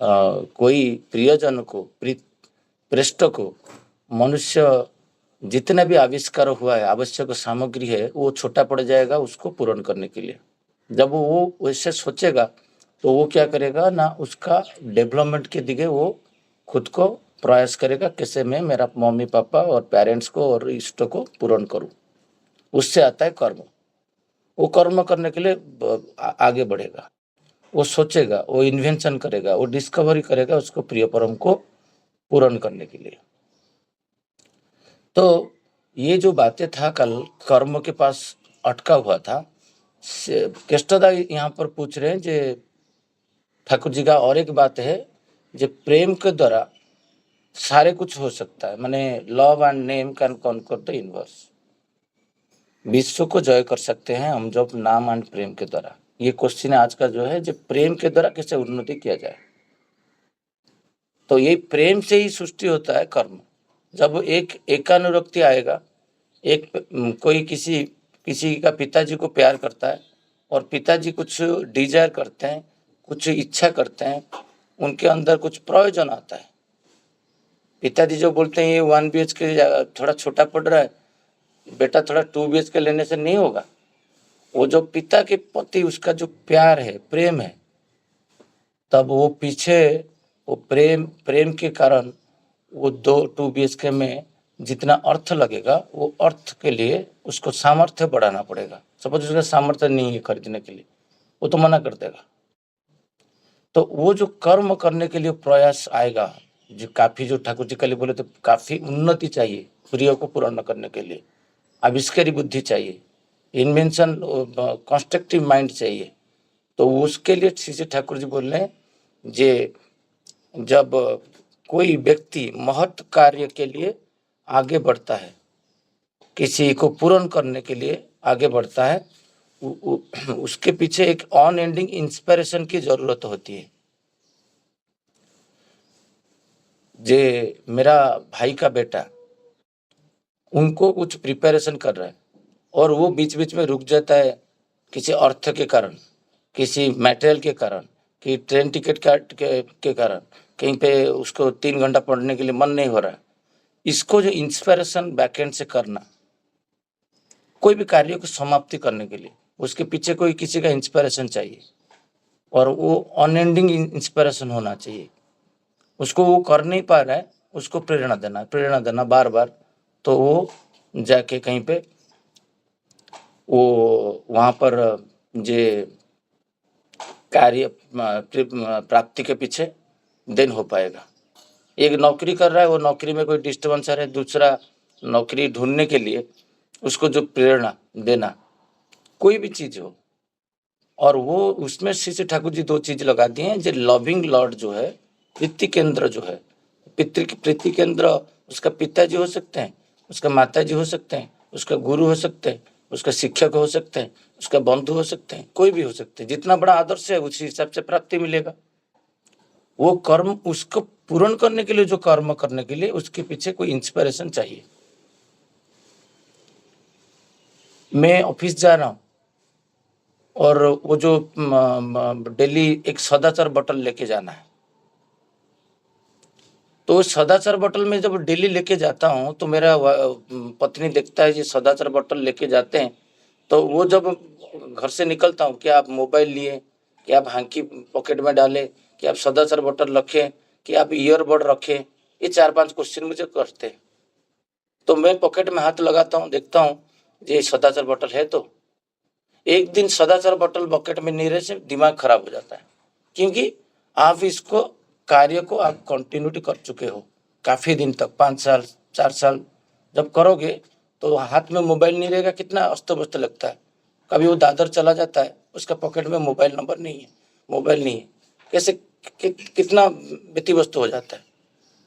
कोई प्रियजन को पृष्ठ को मनुष्य जितना भी आविष्कार हुआ है आवश्यक सामग्री है वो छोटा पड़ जाएगा उसको पूर्ण करने के लिए। जब वो वैसे सोचेगा तो वो क्या करेगा ना, उसका डेवलपमेंट के दिखे वो खुद को प्रयास करेगा कैसे मैं मेरा मम्मी पापा और पेरेंट्स को और इष्ट को पूर्ण करूं। उससे आता है कर्म। वो कर्म करने के लिए आगे बढ़ेगा, वो सोचेगा, वो इन्वेंशन करेगा, वो डिस्कवरी करेगा उसको प्रिय परम को पूर्ण करने के लिए। तो ये जो बातें था कल कर्म के पास अटका हुआ था, केष्टदा यहाँ पर पूछ रहे हैं जे ठाकुर जी का और एक बात है जो प्रेम के द्वारा सारे कुछ हो सकता है, माने love and name can conquer the universe. विश्व को जय कर सकते हैं हम जब नाम एंड प्रेम के द्वारा। ये क्वेश्चन आज का जो है जो प्रेम के द्वारा कैसे उन्नति किया जाए। तो ये प्रेम से ही सृष्टि होता है कर्म। जब एक एकानुरक्ति आएगा, एक कोई किसी का पिताजी को प्यार करता है और पिताजी कुछ डिजायर करते हैं, कुछ इच्छा करते हैं, उनके अंदर कुछ प्रयोजन आता है। पिताजी जो बोलते हैं ये 1 BHK थोड़ा छोटा पड़ रहा है, बेटा थोड़ा 2 BHK लेने से नहीं होगा। वो जो पिता के प्रति उसका जो प्यार है, प्रेम है, तब वो पीछे वो प्रेम के कारण वो 2 BHK में जितना अर्थ लगेगा वो अर्थ के लिए उसको सामर्थ्य बढ़ाना पड़ेगा। सपोज उसका सामर्थ्य नहीं है खरीदने के लिए, वो तो मना कर देगा। तो वो जो कर्म करने के लिए प्रयास आएगा, जो काफी जो ठाकुर जी कल बोले तो काफी उन्नति चाहिए प्रिय को पूर्ण करने के लिए, आविष्कारी बुद्धि चाहिए, इन्वेंशन कंस्ट्रक्टिव माइंड चाहिए। तो उसके लिए श्री ठाकुर जी बोल रहे हैं जे जब कोई व्यक्ति महत् कार्य के लिए आगे बढ़ता है, किसी को पूर्ण करने के लिए आगे बढ़ता है, उसके पीछे एक ऑन एंडिंग इंस्पिरेशन की जरूरत होती है। जे मेरा भाई का बेटा उनको कुछ प्रिपरेशन कर रहा है और वो बीच बीच में रुक जाता है किसी अर्थ के कारण, किसी मटेरियल के कारण, कि ट्रेन टिकट के कारण कहीं पे उसको 3 घंटा पढ़ने के लिए मन नहीं हो रहा है। इसको जो इंस्पिरेशन बैकएंड से करना, कोई भी कार्य को समाप्ति करने के लिए उसके पीछे कोई किसी का इंस्पिरेशन चाहिए और वो अनएंडिंग इंस्पिरेशन होना चाहिए। उसको वो कर नहीं पा रहा है, उसको प्रेरणा देना बार बार। तो वो जाके कहीं पे वो वहाँ पर जे कार्य प्राप्ति के पीछे दिन हो पाएगा। एक नौकरी कर रहा है, वो नौकरी में कोई डिस्टर्बेंस आ रहा है, दूसरा नौकरी ढूंढने के लिए उसको जो प्रेरणा देना, कोई भी चीज हो। और वो उसमें श्री ठाकुर जी 2 चीज लगा दिए हैं। जो लविंग लॉर्ड जो है, प्रीति केंद्र जो है, प्रीति केंद्र उसका पिताजी हो सकते हैं, उसका माताजी हो सकते हैं, उसका गुरु हो सकते हैं, उसका शिक्षक हो सकते हैं, उसका बंधु हो सकते हैं, कोई भी हो सकते हैं। जितना बड़ा आदर्श है उसी हिसाब से प्राप्ति मिलेगा। वो कर्म उसको पूर्ण करने के लिए, जो कर्म करने के लिए उसके पीछे कोई इंस्पिरेशन चाहिए। मैं ऑफिस जा रहा हूँ और वो जो डेली एक सदाचार बोतल लेके जाना है, तो सदाचार बोतल में जब डेली लेके जाता हूँ तो मेरा पत्नी देखता है ये सदाचार बोतल लेके जाते हैं, तो वो जब घर से निकलता हूँ, क्या आप मोबाइल लिए, क्या आप हांकी पॉकेट में डाले, कि आप सदाचार बोतल रखें, कि आप ईयरबड रखें, ये 4-5 क्वेश्चन मुझे करते हैं। तो मैं पॉकेट में हाथ लगाता हूँ, देखता हूँ ये सदाचार बोतल है, तो एक दिन सदाचार बॉटल बकेट में नहीं रहे से दिमाग खराब हो जाता है, क्योंकि आप इसको कार्य को आप कंटिन्यूटी कर चुके हो काफी दिन तक, 5 साल 4 साल जब करोगे तो हाथ में मोबाइल नहीं रहेगा, कितना अस्त व्यस्त लगता है। कभी वो दादर चला जाता है, उसका पॉकेट में मोबाइल नंबर नहीं है, मोबाइल नहीं है, कैसे कितना व्यतिव्यस्त हो जाता है,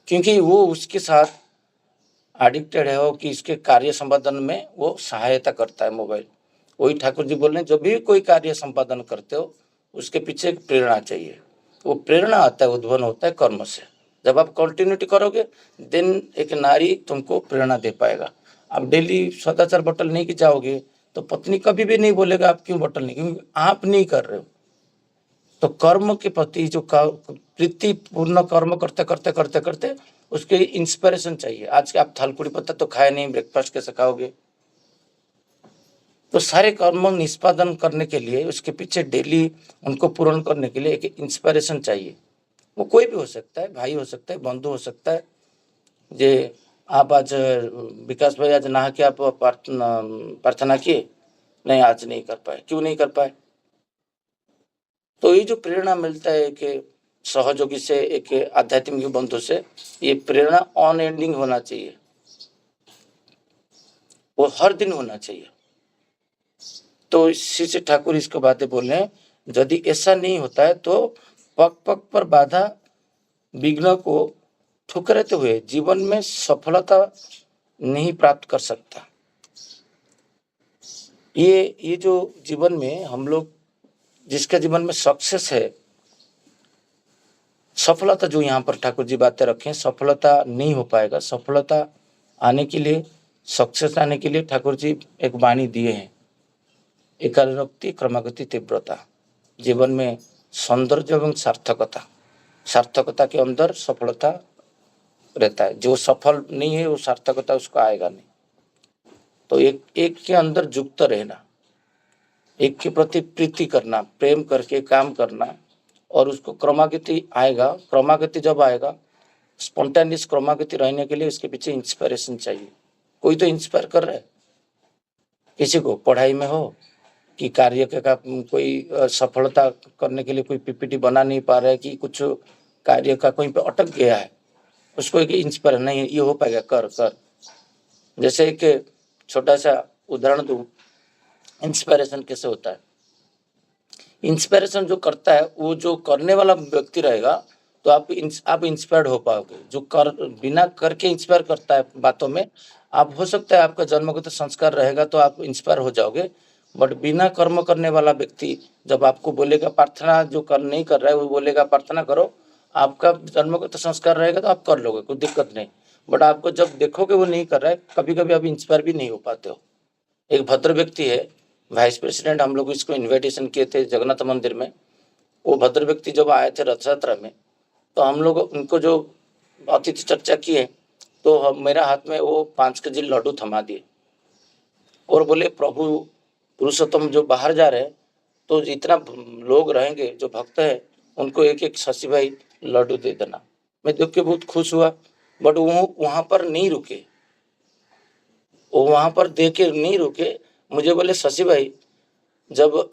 क्योंकि वो उसके साथ एडिक्टेड है, वो कि इसके कार्य संपादन में वो सहायता करता है मोबाइल। वही ठाकुर जी बोल रहे हैं, जब भी कोई कार्य संपादन करते हो उसके पीछे एक प्रेरणा चाहिए। वो प्रेरणा आता है, उद्भवन होता है कर्म से। जब आप कंटिन्यूटी करोगे देन एक नारी तुमको प्रेरणा दे पाएगा। आप डेली सदाचार बॉटल नहीं जाओगे तो पत्नी कभी भी नहीं बोलेगा आप क्यों बॉटल नहीं, क्योंकि आप नहीं कर रहे हो। तो कर्म के प्रति जो प्रीति पूर्ण कर्म करते करते करते करते उसके इंस्पिरेशन चाहिए। आज के आप थालकुड़ी पत्ता तो खाए नहीं, ब्रेकफास्ट कैसे खाओगे? तो सारे कर्म निष्पादन करने के लिए उसके पीछे डेली उनको पूर्ण करने के लिए एक इंस्पिरेशन चाहिए। वो कोई भी हो सकता है, भाई हो सकता है, बंधु हो सकता है। जे आप आज विकास भाई आज नहा के आप प्रार्थना किए, नहीं आज नहीं कर पाए, क्यों नहीं कर पाए? तो ये जो प्रेरणा मिलता है कि सहयोगी से, एक आध्यात्मिक बंधु से, ये प्रेरणा ऑन एंडिंग होना चाहिए, वो हर दिन होना चाहिए। तो इसी से ठाकुर इसको बातें बोल रहे हैं, यदि ऐसा नहीं होता है तो पग पग पर बाधा विघ्न को ठुकराते हुए जीवन में सफलता नहीं प्राप्त कर सकता। ये जो जीवन में हम लोग जिसके जीवन में सक्सेस है, सफलता जो यहाँ पर ठाकुर जी बातें रखें, सफलता नहीं हो पाएगा। सफलता आने के लिए, सक्सेस आने के लिए ठाकुर जी एक वाणी दिए हैं, एकाग्रति क्रमागति तीव्रता। जीवन में सौंदर्य एवं सार्थकता, सार्थकता के अंदर सफलता रहता है। जो सफल नहीं है वो सार्थकता उसको आएगा नहीं। तो एक के अंदर युक्त रहना, एक के प्रति प्रीति करना, प्रेम करके काम करना, और उसको क्रमागति आएगा। क्रमागति जब आएगा, स्पॉन्टेनियस क्रमागति रहने के लिए उसके पीछे इंस्पिरेशन चाहिए। कोई तो इंस्पायर कर रहा है किसी को, पढ़ाई में हो कि कार्य का कोई सफलता करने के लिए कोई पीपीटी बना नहीं पा रहा है, कि कुछ कार्य का कोई पे अटक गया है, उसको एक इंस्पायर नहीं, ये हो पाएगा, कर कर। जैसे एक छोटा सा उदाहरण दूं, इंस्पिरेशन कैसे होता है। इंस्पिरेशन जो करता है, वो जो करने वाला व्यक्ति रहेगा तो आप इंस्पायर्ड हो पाओगे। जो कर बिना करके इंस्पायर करता है बातों में, आप हो सकता है आपका जन्मगत संस्कार रहेगा तो आप इंस्पायर हो जाओगे, बट बिना कर्म करने वाला व्यक्ति जब आपको बोलेगा प्रार्थना, जो कर नहीं कर रहा है वो बोलेगा प्रार्थना करो, आपका जन्मगत संस्कार रहेगा तो आप कर लोगे, कोई दिक्कत नहीं। बट आपको जब देखोगे वो नहीं कर रहा है, कभी कभी आप इंस्पायर भी नहीं हो पाते हो। एक भद्र व्यक्ति है, वाइस प्रेसिडेंट, हम लोग इसको इनविटेशन किए थे जगन्नाथ मंदिर में। वो भद्र व्यक्ति जब आए थे रथ यात्रा में, तो हम लोग उनको जो अतिथि चर्चा किए, तो मेरा हाथ में वो 5 केजी लड्डू थमा दिए और बोले प्रभु पुरुषोत्तम जो बाहर जा रहे हैं, तो जितना लोग रहेंगे जो भक्त है उनको एक एक शशि भाई लड्डू दे देना। मैं देख के बहुत खुश हुआ, बट वो वहां पर नहीं रुके, वो वहां पर दे के नहीं रुके। मुझे बोले शशि भाई, जब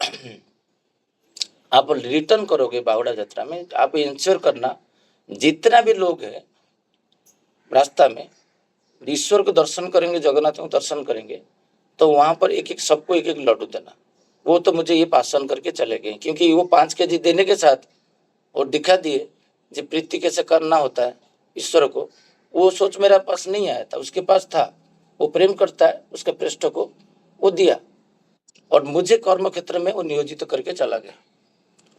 आप रिटर्न करोगे बावड़ा यात्रा में, आप इंश्योर करना जितना भी लोग हैं रास्ता में ईश्वर को दर्शन करेंगे, जगन्नाथ को दर्शन करेंगे, तो वहां पर एक एक सबको एक एक लड्डू देना। वो तो मुझे ये पासन करके चले गए, क्योंकि वो 5 केजी देने के साथ और दिखा दिए जी प्रीति कैसे करना होता है ईश्वर को। वो सोच मेरा पास नहीं आया था, उसके पास था। वो प्रेम करता है उसके पृष्ठ को, वो दिया और मुझे कर्म क्षेत्र में वो नियोजित करके चला गया।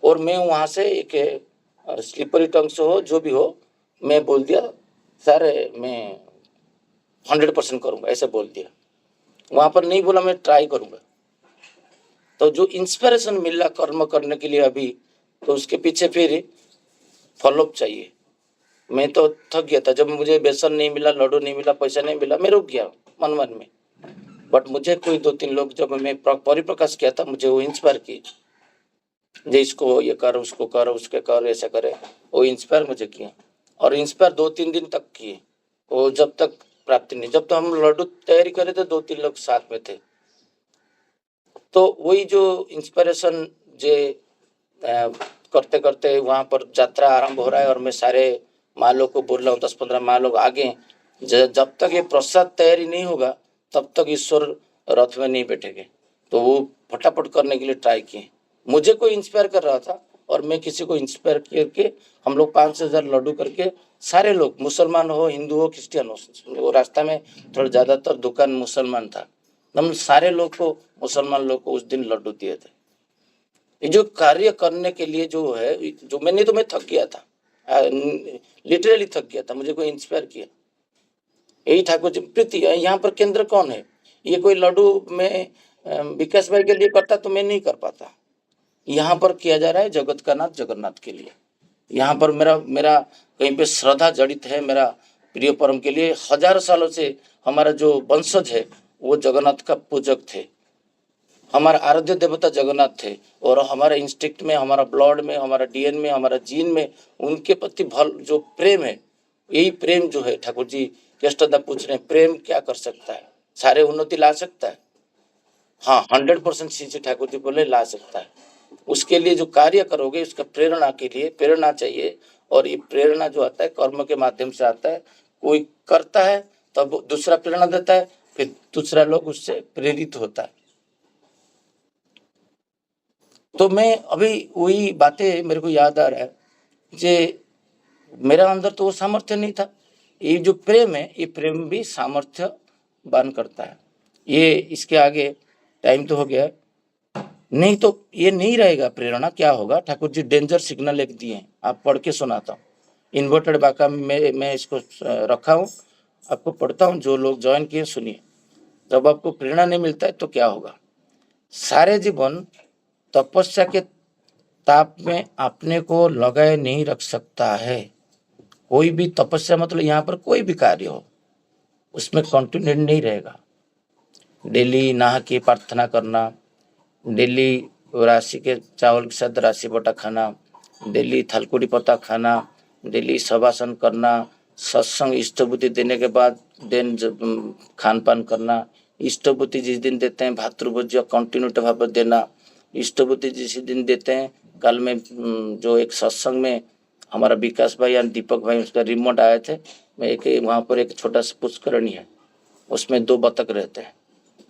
और मैं वहां से एक स्लिपरी टंग से हो जो भी हो, मैं बोल दिया सर मैं 100% करूंगा, ऐसे बोल दिया। वहां पर नहीं बोला मैं ट्राई करूंगा। तो जो इंस्पिरेशन मिला कर्म करने के लिए अभी, तो उसके पीछे फिर फॉलोअप चाहिए। मैं तो थक गया था, जब मुझे बेसन नहीं मिला, लड्डू नहीं मिला, पैसा नहीं मिला, मैं रुक गया मन में। बट मुझे कोई 2-3 लोग, जब मैं परिप्रकाश किया था, मुझे वो इंस्पायर किए, जे इसको ये कर, उसको कर, उसके कर, ऐसा करे। वो इंस्पायर मुझे किए और इंस्पायर 2-3 दिन तक किए, वो जब तक प्राप्ति नहीं। जब तो हम लड्डू तैयारी करे थे 2-3 लोग साथ में थे, तो वही जो इंस्पिरेशन जे करते करते वहां पर यात्रा आरंभ हो रहा है और मैं सारे मालों को बोल रहा हूँ 10-15 मालों आगे जब तक ये प्रसाद तैयारी नहीं होगा तब तक ईश्वर रथ में नहीं बैठेंगे। तो वो फटाफट करने के लिए ट्राई किए। मुझे कोई इंस्पायर कर रहा था और मैं किसी को इंस्पायर करके हम लोग 5,000 लड्डू करके सारे लोग मुसलमान हो हिंदू हो क्रिश्चियन हो, वो रास्ता में थोड़ा ज़्यादातर दुकान मुसलमान था, हम सारे लोग को मुसलमान लोग को उस दिन लड्डू दिए थे। ये जो कार्य करने के लिए जो है जो मैं थक गया था, लिटरली थक गया था, मुझे कोई इंस्पायर किया यही ठाकुर जी प्रीति। यहाँ पर केंद्र कौन है? ये कोई लड्डू में विकास भाई के लिए करता तो मैं नहीं कर पाता। यहाँ पर किया जा रहा है जगत का नाथ जगन्नाथ के लिए। यहाँ पर मेरा मेरा कहीं पे श्रद्धा जड़ित है मेरा प्रिय परम के लिए। हजारों सालों से हमारा जो वंशज है वो जगन्नाथ का पूजक थे, हमारा आराध्य देवता जगन्नाथ थे और हमारे इंस्टिंक्ट में हमारा ब्लड में हमारा डीएन में हमारा जीन में उनके प्रति भल जो प्रेम है, यही प्रेम जो है ठाकुर जी केष्टदा पूछ रहे हैं प्रेम क्या कर सकता है? सारे उन्नति ला सकता है? हाँ 100% श्री ठाकुर जी बोले ला सकता है। उसके लिए जो कार्य करोगे उसका प्रेरणा के लिए प्रेरणा चाहिए और ये प्रेरणा जो आता है कर्म के माध्यम से आता है। कोई करता है तब दूसरा प्रेरणा देता है, फिर दूसरा लोग उससे प्रेरित होता है। तो मैं अभी वही बातें मेरे को याद आ रहा है जे मेरा अंदर तो वो सामर्थ्य नहीं था। ये जो प्रेम है ये प्रेम भी सामर्थ्य बान करता है। ये इसके आगे टाइम तो हो गया नहीं तो ये नहीं रहेगा प्रेरणा। क्या होगा? ठाकुर जी डेंजर सिग्नल एक दिए, आप पढ़ के सुनाता हूँ। इन्वर्टेड बाका में मैं इसको रखा हूँ, आपको पढ़ता हूँ, जो लोग ज्वाइन किए सुनिए। जब आपको प्रेरणा नहीं मिलता है तो क्या होगा? सारे जीवन तपस्या के ताप में अपने को लगाए नहीं रख सकता है। कोई भी तपस्या मतलब यहाँ पर कोई भी कार्य हो उसमें कॉन्टिन्यूट नहीं रहेगा। डेली नहा के प्रार्थना करना, डेली राशि के चावल के साथ राशि बटा खाना, डेली थलकुड़ी पत्ता खाना, डेली शवासन करना, सत्संग इष्टबुद्धि देने के बाद देन खान पान करना। इष्टबुद्धि जिस दिन देते हैं भातृभोज्य कंटिन्यूटी भाव देना। इष्टबुद्धि जिस दिन देते हैं कल में जो एक सत्संग में हमारा विकास भाई और दीपक भाई उसका रिमोट आए थे। मैं एक वहाँ पर एक छोटा सा पुष्करणी है उसमें 2 बतख रहते हैं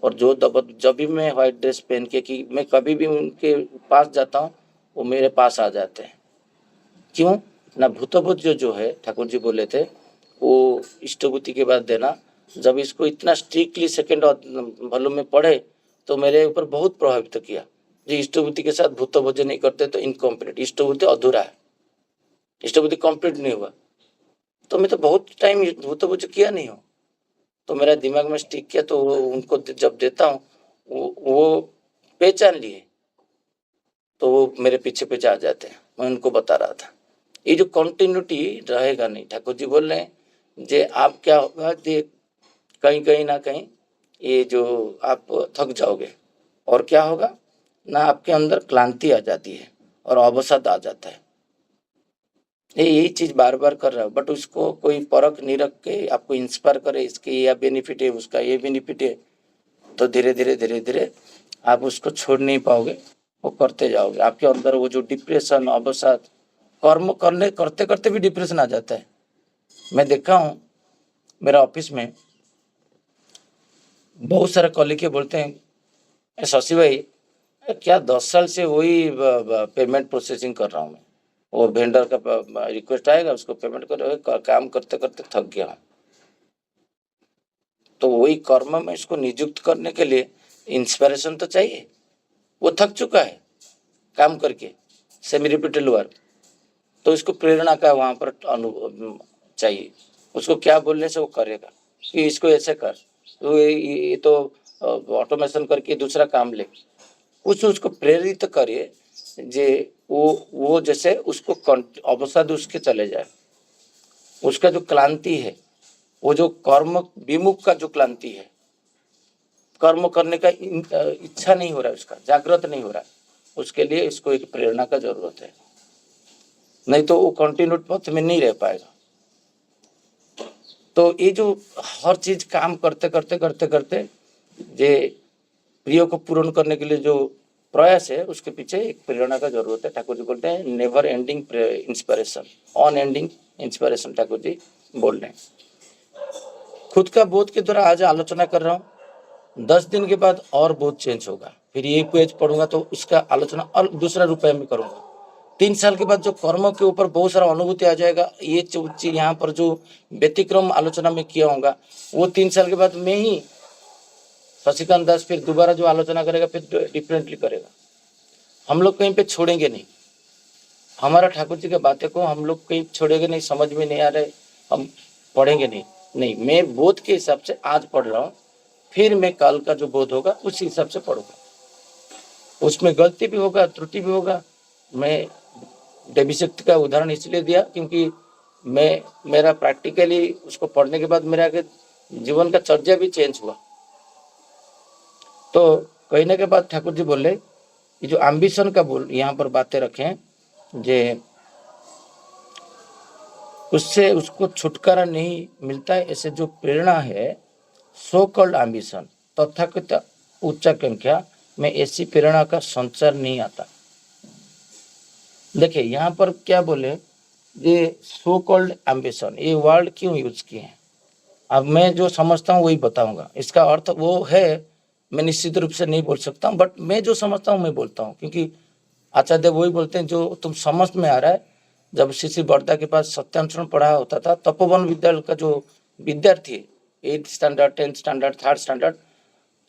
और जो जब भी मैं व्हाइट ड्रेस पहन के कि मैं कभी भी उनके पास जाता हूँ वो मेरे पास आ जाते हैं। क्यों ना? भूतभूत जो है ठाकुर जी बोले थे वो इष्टबुद्धि के बाद देना। जब इसको इतना स्ट्रिक्टली सेकेंड वॉल्यूम में पढ़े तो मेरे ऊपर बहुत प्रभावित किया। जो इष्टबुद्धि के साथ भूतभोज नहीं करते तो इनकम्प्लीट, इष्टबुद्धि अधूरा है, इष्टबुद्धि कंप्लीट नहीं हुआ। तो मैं तो बहुत टाइम भूतभोज किया नहीं हूँ तो मेरा दिमाग में स्टिक किया। तो उनको जब देता हूँ वो पहचान लिए तो वो मेरे पीछे पीछे आ जाते हैं। मैं उनको बता रहा था ये जो कंटिन्यूटी रहेगा नहीं। ठाकुर जी बोल रहे हैं जे आप क्या होगा जे कहीं ना कहीं ये जो आप थक जाओगे और क्या होगा ना आपके अंदर क्लांति आ जाती है और अवसाद आ जाता है। यही चीज बार बार कर रहा है बट उसको कोई परख नहीं रख के आपको इंस्पायर करे इसके ये बेनिफिट है उसका ये बेनिफिट है तो धीरे धीरे आप उसको छोड़ नहीं पाओगे, वो करते जाओगे। आपके अंदर वो जो डिप्रेशन अवसाद कर्म करते करते भी डिप्रेशन आ जाता है। मैं देखा हूँ मेरा ऑफिस में बहुत सारे कॉलीग के बोलते हैं शशि भाई क्या 10 साल से वही पेमेंट प्रोसेसिंग कर रहा हूँ मैं, वो वेंडर का रिक्वेस्ट आएगा उसको पेमेंट करो, काम करते करते थक गया हूँ। तो वही कर्म में इसको नियुक्त करने के लिए इंस्पिरेशन तो चाहिए। वो थक चुका है काम करके सेमी रिपीटेड वर्क, तो इसको प्रेरणा का वहाँ पर अनुभव चाहिए। उसको क्या बोलने से वो करेगा कि इसको ऐसे कर, तो ये तो ऑटोमेशन करके दूसरा काम ले। कुछ उसको प्रेरित करिए जे वो जैसे उसको अवसाद उसके चले जाए। उसका जो क्लांति है वो जो कर्म विमुख का जो क्लांति है, कर्म करने का इच्छा नहीं हो रहा है, उसका जागृत नहीं हो रहा है, उसके लिए इसको एक प्रेरणा का जरूरत है। नहीं तो वो कंटिन्यूट पथ में नहीं रह पाएगा। तो ये जो हर चीज काम करते करते जे प्रिय को पूर्ण करने के लिए जो प्रयास है उसके पीछे एक प्रेरणा का जरूरत है। ठाकुर जी बोलते हैं never ending inspiration, on ending inspiration Thakur ji बोल रहे हैं। खुद का बोध के द्वारा आज आलोचना कर रहा हूँ, 10 दिन के बाद और बोध चेंज होगा, फिर ये पेज पढ़ूंगा तो उसका आलोचना और दूसरा रूप में करूंगा। 3 साल के बाद जो कर्मों के ऊपर बहुत सारा अनुभूति आ जाएगा, ये चीज यहाँ पर जो व्यतिक्रम आलोचना में किया होगा वो 3 साल के बाद में ही शशिकांत दास फिर दोबारा जो आलोचना करेगा फिर डिफरेंटली करेगा। हम लोग कहीं पे छोड़ेंगे नहीं, हमारा ठाकुर जी की बातें को हम लोग कहीं छोड़ेंगे नहीं, समझ में नहीं आ रहे हम पढ़ेंगे नहीं, मैं बोध के हिसाब से आज पढ़ रहा हूँ, फिर मैं कल का जो बोध होगा उस हिसाब से पढ़ूंगा। उसमें गलती भी होगा, त्रुटि भी होगा। मैं देवी शक्ति का उदाहरण इसलिए दिया क्योंकि मेरा प्रैक्टिकली उसको पढ़ने के बाद मेरा जीवन का चर्या भी चेंज हुआ। तो कहने के बाद ठाकुर जी बोले ये जो एम्बिशन का बोल यहाँ पर बातें रखें, जे उससे उसको छुटकारा नहीं मिलता है। ऐसे जो प्रेरणा है सो कॉल्ड एम्बिशन तथाकथित उच्चाकांक्षा में ऐसी प्रेरणा का संचार नहीं आता। देखिए यहाँ पर क्या बोले, ये सो कॉल्ड एम्बिशन, ये वर्ड क्यों यूज किए हैं, अब मैं जो समझता हूँ वही बताऊंगा। इसका अर्थ वो है, मैं निश्चित रूप से नहीं बोल सकता हूँ, बट मैं जो समझता हूँ मैं बोलता हूँ, क्योंकि आचार्य देव वही बोलते हैं जो तुम समझ में आ रहा है। जब श्री बर्दा के पास सत्यानुसरण पढ़ा होता था, तपोवन विद्यालय का जो विद्यार्थी 8th standard 10th standard 3rd standard,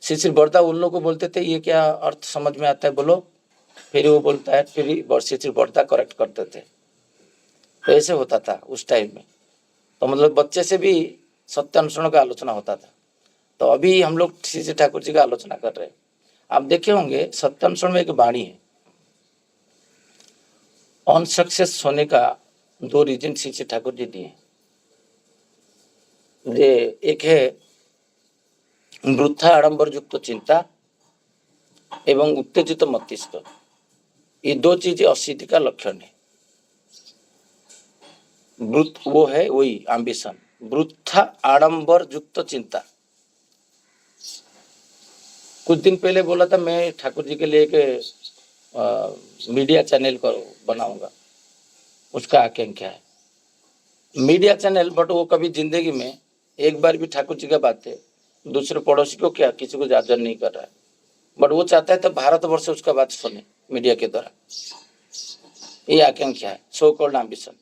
Shri Barda उन लोगों को बोलते थे ये क्या अर्थ समझ में आता है बोलो, फिर वो बोलता है, फिर श्री बर्दा करेक्ट करते थे। तो ऐसे होता था उस टाइम में, तो मतलब बच्चे से भी सत्यानुसरण का आलोचना होता था। तो अभी हम लोग श्री ठाकुर जी का आलोचना कर रहे हैं। आप देखे होंगे सत्यानुसरण में एक वाणी है, अनसक्सेस होने का 2 रीजन श्री ठाकुर जी दिए। एक है वृथा आडंबर युक्त चिंता एवं उत्तेजित मस्तिष्क, ये 2 चीजें असिद्धि का लक्षण है। वो है वही एम्बिशन, वृथा आडंबर युक्त चिंता। कुछ दिन पहले बोला था मैं ठाकुर जी के लिए एक मीडिया चैनल को बनाऊंगा, उसका आकांक्षा है मीडिया चैनल, बट वो कभी जिंदगी में एक बार भी ठाकुर जी का बातें दूसरे पड़ोसी को क्या किसी को जाकर नहीं कर रहा है, बट वो चाहता है तो भारतवर्ष उसका बात सुने मीडिया के द्वारा। ये आकांक्षा है, सो कॉल्ड एम्बिशन।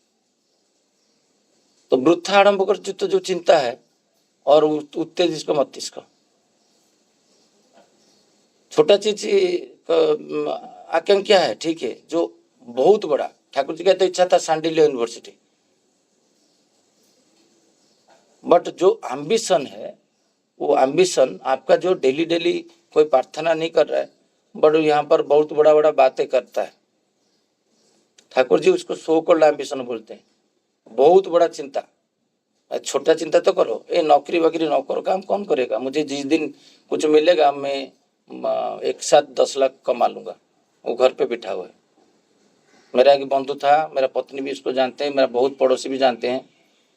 तो वृथा आडंबर जो चिंता है और उत्तेजित मस्तिष्क, छोटा चीज आकांक्षा है, ठीक है, जो बहुत बड़ा। ठाकुर जी का तो इच्छा था सांडिल्य यूनिवर्सिटी, बट जो एम्बिशन है वो एम्बिशन आपका जो डेली कोई प्रार्थना नहीं कर रहा है, बट यहाँ पर बहुत बड़ा बातें करता है। ठाकुर जी उसको सो कॉल्ड एम्बिशन बोलते हैं, बहुत बड़ा चिंता। छोटा चिंता तो करो, ये नौकरी वगैरह नौकर काम कौन करेगा, मुझे जिस दिन कुछ मिलेगा मैं एक साथ 10 लाख कमा लूंगा, वो घर पे बैठा हुआ है। मेरा एक बंधु था, मेरा पत्नी भी उसको जानते हैं, मेरा बहुत पड़ोसी भी जानते हैं।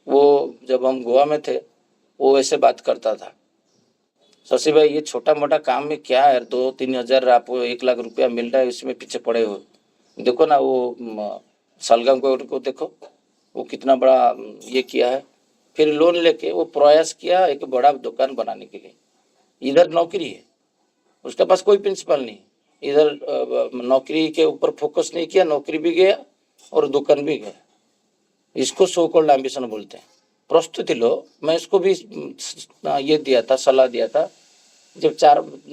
वो जब हम गोवा में थे वो ऐसे बात करता था, शशि भाई ये छोटा मोटा काम में क्या है, 2-3 हजार आपको 1 लाख रुपया मिल रहा है, इसमें पीछे पड़े हो। देखो ना वो सलगम को देखो, वो कितना बड़ा ये किया है। फिर लोन लेके वो प्रयास किया एक बड़ा दुकान बनाने के लिए। इधर नौकरी है, उसके पास कोई प्रिंसिपल नहीं, इधर नौकरी के ऊपर फोकस नहीं किया, नौकरी भी गया और दुकान भी गया। इसको सो कॉल्ड एम्बिशन बोलते हैं। प्रस्तुति लो, मैं इसको भी ये दिया था, सलाह दिया था, जब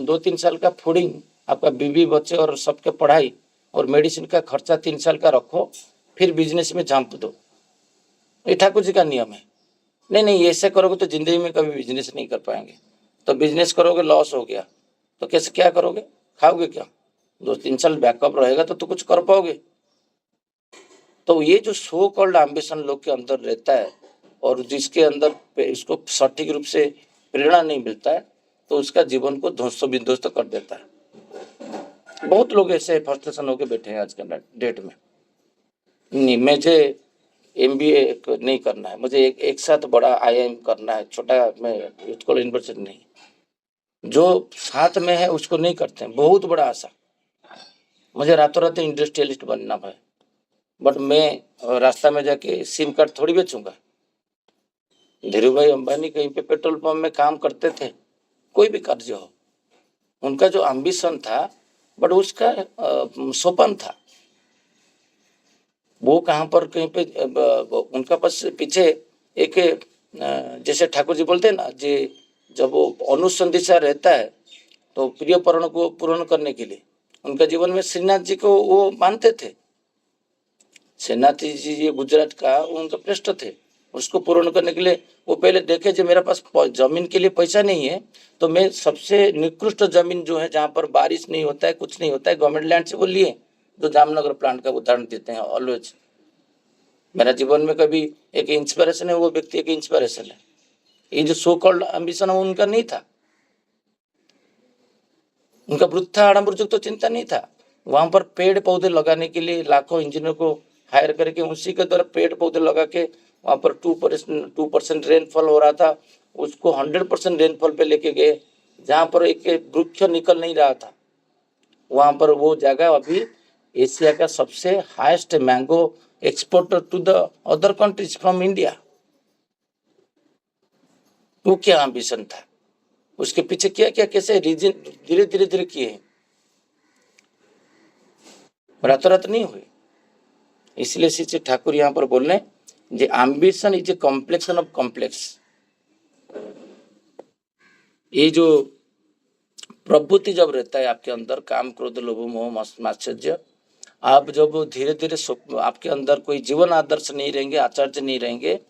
2-3 साल का फूडिंग आपका बीवी बच्चे और सबके पढ़ाई और मेडिसिन का खर्चा 3 साल का रखो, फिर बिजनेस में झांप दो। ये ठाकुर जी का नियम है। नहीं ऐसे करोगे तो जिंदगी में कभी बिजनेस नहीं कर पाएंगे। तो बिजनेस करोगे लॉस हो गया तो कैसे क्या करोगे, खाओगे क्या, 2-3 साल बैकअप रहेगा तो कुछ कर पाओगे। तो ये जो सो कॉल्ड एम्बिशन लोग के अंदर रहता है और जिसके अंदर इसको सटीक रूप से प्रेरणा नहीं मिलता है, तो उसका जीवन को ध्वस्त विध्वस्त कर देता है। बहुत लोग ऐसे फ्रस्ट्रेशन होकर बैठे हैं आज के डेट में। नहीं, मुझे MBA नहीं करना है, मुझे एक साथ बड़ा IIM करना है, छोटा मैं यूनिवर्सिटी नहीं। जो साथ में है उसको नहीं करते हैं। बहुत बड़ा आशा, मुझे रातों रात इंडस्ट्रियलिस्ट बनना है, बट मैं रास्ता में जाके सिम कार्ड थोड़ी बेचूंगा। धीरू भाई अंबानी कहीं पे पेट्रोल पंप में काम करते थे, कोई भी कार्य हो, उनका जो एम्बिशन था, बट उसका सोपान था, वो कहाँ पर कहीं पे उनका पास पीछे एक जैसे ठाकुर जी बोलते हैं ना, जे जब वो अनुसंधित्सा रहता है तो प्रिय परण को पूर्ण करने के लिए उनका जीवन में श्रीनाथ जी को वो मानते थे। श्रीनाथ जी ये गुजरात का उनका पृष्ठ थे, उसको पूर्ण करने के लिए वो पहले देखे जो मेरे पास जमीन के लिए पैसा नहीं है, तो मैं सबसे निकृष्ट जमीन जो है जहाँ पर बारिश नहीं होता है, कुछ नहीं होता है, गवर्नमेंट लैंड से वो लिए, जो जामनगर प्लांट का उदाहरण देते हैं ऑलवेज। मेरा जीवन में कभी एक इंस्पिरेशन है, वो व्यक्ति एक इंस्पिरेशन है। ये जो सो कॉल्ड एम्बिशन है उनका नहीं था, उनका वृथा आडम्बर तो चिंता नहीं था। वहां पर पेड़ पौधे लगाने के लिए लाखों इंजीनियर को हायर करके उसी के द्वारा पेड़ पौधे लगा के वहां पर 2% रेनफॉल हो रहा था, उसको 100% रेनफॉल पे लेके गए। जहां पर एक वृक्ष निकल नहीं रहा था, वहां पर वो जगह अभी एशिया का सबसे highest mango exporter to the other countries from India. वो क्या एम्बिशन था, उसके पीछे क्या क्या कैसे रीजन धीरे धीरे धीरे किए, रातों रात नहीं हुए। इसलिए श्री ठाकुर यहाँ पर बोल रहे हैं जे ambition is a complexion of complex. ये जो प्रवृत्ति जब रहता है आपके अंदर, काम क्रोध लोभ मोह मात्सर्य, आप जब धीरे धीरे आपके अंदर कोई जीवन आदर्श नहीं रहेंगे, आचार्य नहीं रहेंगे,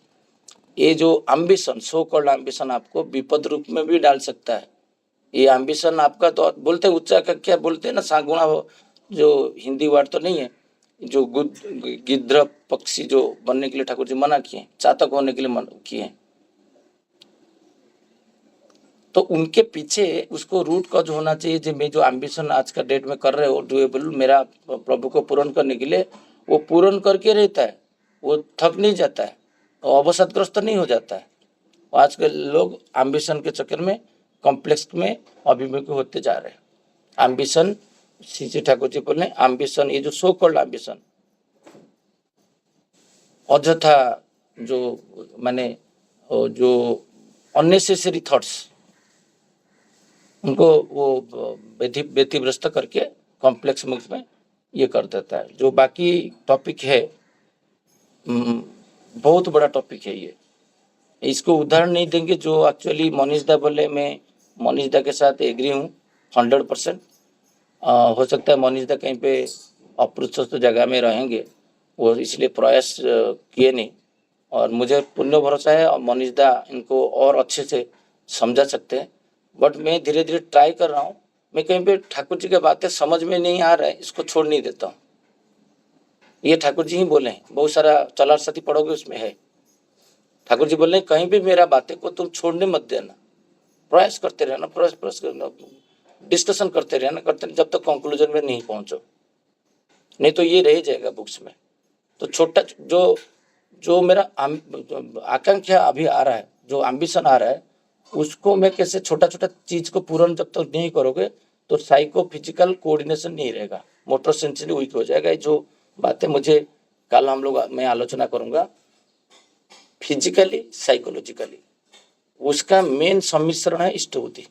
ये जो एम्बिशन सो कॉल्ड एम्बिशन आपको विपद रूप में भी डाल सकता है। ये एम्बिशन आपका तो बोलते उच्चा का क्या बोलते हैं ना, सागुणा, जो हिंदी वर्ड तो नहीं है, जो गिद्ध पक्षी जो बनने के लिए ठाकुर जी मना किए, चातक होने के लिए मना किए, तो उनके पीछे उसको रूट कॉज होना चाहिए। जो मैं जो एम्बिशन आज का डेट में कर रहे हो डुएबल मेरा प्रभु को पूर्ण करने के लिए, वो पूर्ण करके रहता है, वो थक नहीं जाता है, वो अवसादग्रस्त नहीं हो जाता है। आजकल लोग एम्बिशन के चक्कर में कॉम्प्लेक्स में अभिमुख होते जा रहे हैं। एम्बिशन, श्री ठाकुर जी बोले एम्बिशन, ये जो सो कॉल्ड एम्बिशन, अଯଥା जो माने जो अननेसेसरी थॉट्स, उनको वो व्यतिग्रस्त करके कॉम्प्लेक्स मुख में ये कर देता है। जो बाकी टॉपिक है, बहुत बड़ा टॉपिक है ये, इसको उदाहरण नहीं देंगे। जो एक्चुअली मनीष दा बोले, मैं मनीष दा के साथ एग्री हूँ 100%। हो सकता है मनीष दा कहीं पे अप्रोचस्थ जगह में रहेंगे, वो इसलिए प्रयास किए नहीं, और मुझे पूर्ण भरोसा है और मनीष दा इनको और अच्छे से समझा सकते हैं। बट मैं धीरे धीरे ट्राई कर रहा हूँ, मैं कहीं पे ठाकुर जी की बातें समझ में नहीं आ रहा है, इसको छोड़ नहीं देता हूँ। ये ठाकुर जी ही बोले हैं, बहुत सारा चलार साथी पढ़ोगे उसमें है, ठाकुर जी बोले कहीं भी मेरा बातें को तुम छोड़ने मत देना, प्रयास करते रहना, प्रयास करना, डिस्कशन करते रहना, जब तक कंक्लूजन में नहीं पहुंचो, नहीं तो ये रह जाएगा बुक्स में। तो छोटा जो मेरा आकांक्षा अभी आ रहा है, जो एम्बिशन आ रहा है, उसको मैं कैसे छोटा छोटा चीज को पूर्ण जब तक नहीं करोगे तो साइको फिजिकल कोऑर्डिनेशन नहीं रहेगा, मोटर सेंसरी वीक हो जाएगा। जो बातें मुझे कल मैं आलोचना करूंगा फिजिकली साइकोलॉजिकली, उसका मेन सम्मिश्रण है इष्टबुद्धि।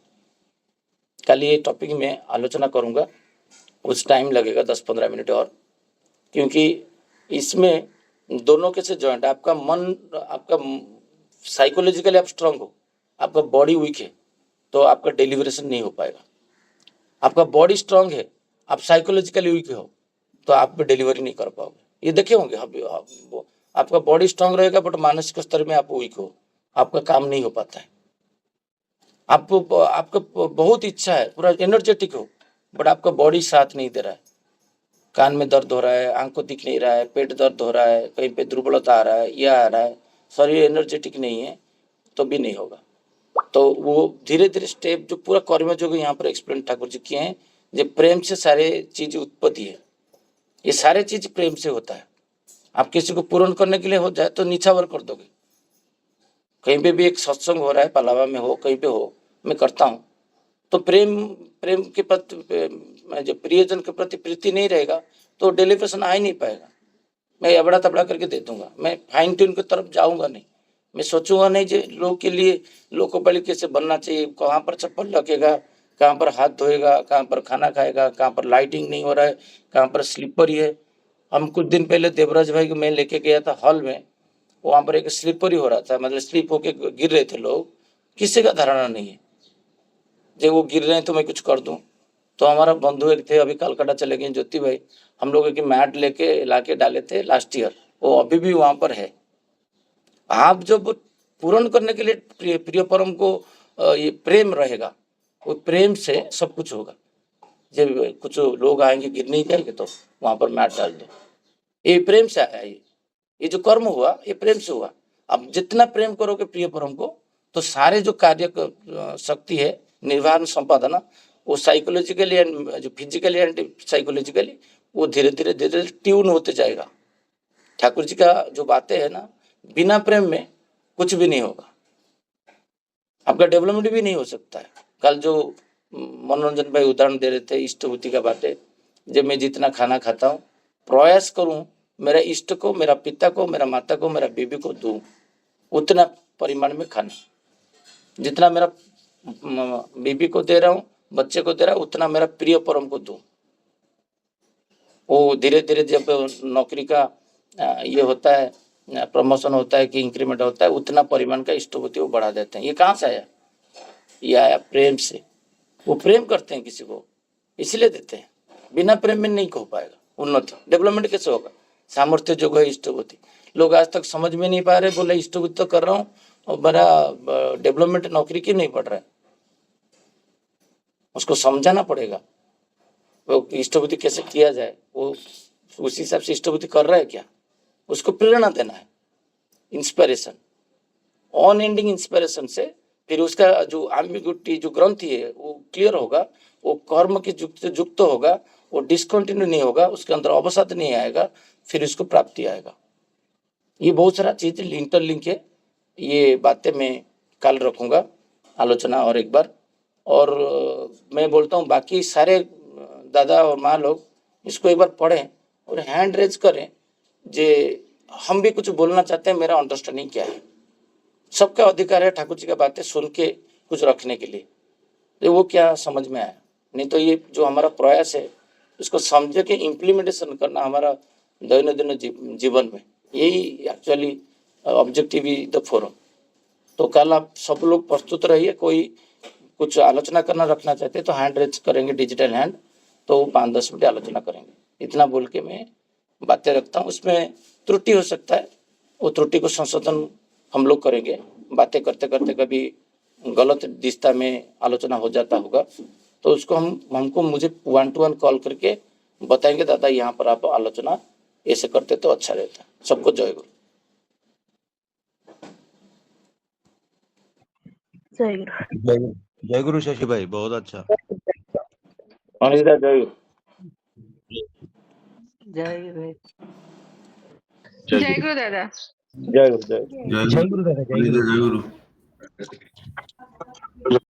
कल ये टॉपिक में आलोचना करूंगा, कुछ टाइम लगेगा 10-15 मिनट और, क्योंकि इसमें दोनों के से जॉइंट, आपका मन, आपका साइकोलॉजिकली आप स्ट्रांग हो, आपका बॉडी वीक है तो आपका डेलिवरेशन नहीं हो पाएगा। आपका बॉडी स्ट्रांग है, आप साइकोलॉजिकली वीक हो तो आप डिलीवरी नहीं कर पाओगे। ये देखे होंगे, आपका बॉडी स्ट्रांग रहेगा बट मानसिक स्तर में आप वीक हो, आपका काम नहीं हो पाता है। आपको बहुत इच्छा है, पूरा एनर्जेटिक हो, बट आपका बॉडी साथ नहीं दे रहा है, कान में दर्द हो रहा है, आंख को दिख नहीं रहा है, पेट दर्द हो रहा है, कहीं पे दुर्बलता आ रहा है, यह आ रहा है, शरीर एनर्जेटिक नहीं है, तो भी नहीं होगा। तो वो धीरे धीरे स्टेप जो पूरा कर्मयोग यहाँ पर एक्सप्लेन ठाकुर जी किए हैं, जो प्रेम से सारे चीज उत्पत्ति है, ये सारे चीज प्रेम से होता है। आप किसी को पूर्ण करने के लिए हो जाए तो नीचावर कर दोगे। कहीं पे भी एक सत्संग हो रहा है, पलावा में हो, कहीं पे हो, मैं करता हूँ, तो प्रेम प्रेम के प्रति जो प्रियजन के प्रति प्रीति नहीं रहेगा तो डेलिब्रेशन आ ही नहीं पाएगा। मैं अबड़ा तबड़ा करके दे दूंगा, मैं फाइन ट्यून की तरफ जाऊंगा नहीं, मैं सोचूंगा नहीं जो लोग के लिए लोको बलि कैसे बनना चाहिए, कहाँ पर चप्पल रखेगा, कहाँ पर हाथ धोएगा, कहाँ पर खाना खाएगा, कहाँ पर लाइटिंग नहीं हो रहा है, कहाँ पर स्लीपर ही है। हम कुछ दिन पहले देवराज भाई को मैं लेके गया था हॉल में, वहाँ पर एक स्लीपर ही हो रहा था, मतलब स्लिप होके गिर रहे थे लोग, किसी का धारणा नहीं है जब वो गिर रहे हैं तो मैं कुछ कर दूं। तो हमारा बंधु एक थे, अभी कलकत्ता चले गए, ज्योति भाई, हम लोग एक मैट लेके लाके डाले थे लास्ट ईयर, वो अभी भी वहां पर है। आप जब पूर्ण करने के लिए प्रिय परम को ये प्रेम रहेगा, वो प्रेम से सब कुछ होगा। जब कुछ लोग आएंगे गिर नहीं जाएंगे तो वहां पर मैट डाल दो, ये प्रेम से आया। ये जो कर्म हुआ ये प्रेम से हुआ। अब जितना प्रेम करोगे प्रिय परम को तो सारे जो कार्य शक्ति है निर्वाहन संपादन, वो साइकोलॉजिकली एंड जो फिजिकली एंड साइकोलॉजिकली वो धीरे धीरे धीरे धीरे ट्यून होते जाएगा। ठाकुर जी का जो बातें है ना, बिना प्रेम में कुछ भी नहीं होगा, आपका डेवलपमेंट भी नहीं हो सकता है। कल जो मनोरंजन भाई उदाहरण दे रहे थे इष्टभूति का बातें, जब मैं जितना खाना खाता हूँ प्रयास करूँ मेरा इष्ट को, मेरा पिता को, मेरा माता को, मेरा बीबी को दूं, उतना परिमाण में खाना, जितना मेरा बीबी को दे रहा हूँ, बच्चे को दे रहा हूँ, उतना मेरा प्रिय परम को दूं। वो धीरे धीरे जब नौकरी का ये होता है, प्रमोशन होता है कि इंक्रीमेंट होता है, उतना परिमाण का इष्टभूति वो बढ़ा देते हैं। ये कहाँ से आया? ये आया प्रेम से। वो प्रेम करते हैं किसी को इसलिए देते हैं, बिना प्रेम में नहीं हो पाएगा उन्नति, डेवलपमेंट कैसे होगा? सामर्थ्य जो है इष्टभूति, लोग आज तक समझ में नहीं पा रहे, बोले इष्टभूति तो कर रहा हूँ और मेरा डेवलपमेंट नौकरी क्यों नहीं पड़ रहा है? उसको समझाना पड़ेगा वो इष्टभूति कैसे किया जाए, वो उस हिसाब से इष्टभूति कर रहा है क्या, उसको प्रेरणा देना है। इंस्पिरेशन, ऑन एंडिंग इंस्पिरेशन से फिर उसका जो एम्बिग्युइटी जो ग्रंथि है वो क्लियर होगा, वो कर्म के युक्त होगा, वो डिसकंटिन्यू नहीं होगा, उसके अंदर अवसाद नहीं आएगा, फिर उसको प्राप्ति आएगा। ये बहुत सारा चीज इंटरलिंक है। ये बातें मैं कल रखूंगा आलोचना और एक बार, और मैं बोलता हूँ बाकी सारे दादा और माँ लोग इसको एक बार पढ़ें और हैंड रेज करें, जे हम भी कुछ बोलना चाहते हैं, मेरा अंडरस्टैंडिंग क्या है। सबका अधिकार है ठाकुर जी का बातें सुन के कुछ रखने के लिए, तो वो क्या समझ में आया, नहीं तो ये जो हमारा प्रयास है उसको समझ के इम्प्लीमेंटेशन करना हमारा दैनंदिन जीवन में, यही actually objective is the forum. तो कल आप सब लोग प्रस्तुत रहिए, कोई कुछ आलोचना करना रखना चाहते हैं तो हैंड रेज करेंगे, डिजिटल हैंड, तो 5-10 मिनट आलोचना करेंगे। इतना बोल के मैं बातें रखता हूँ। उसमें त्रुटि हो सकता है, वो त्रुटि को संशोधन हम लोग करेंगे। बातें करते करते कभी गलत दिशा में आलोचना हो जाता होगा तो उसको हमको मुझे 1-to-1 कॉल करके बताएंगे, दादा यहाँ पर आप आलोचना ऐसे करते तो अच्छा रहता। सबको जय गुरु। जय गुरु। जय गुरु शशि भाई, बहुत अच्छा। मनीष दा जय गुरु। जय गुरु। जय गुरु दादा। जय गुरु। जय जय गुरु दादा, जय गुरु।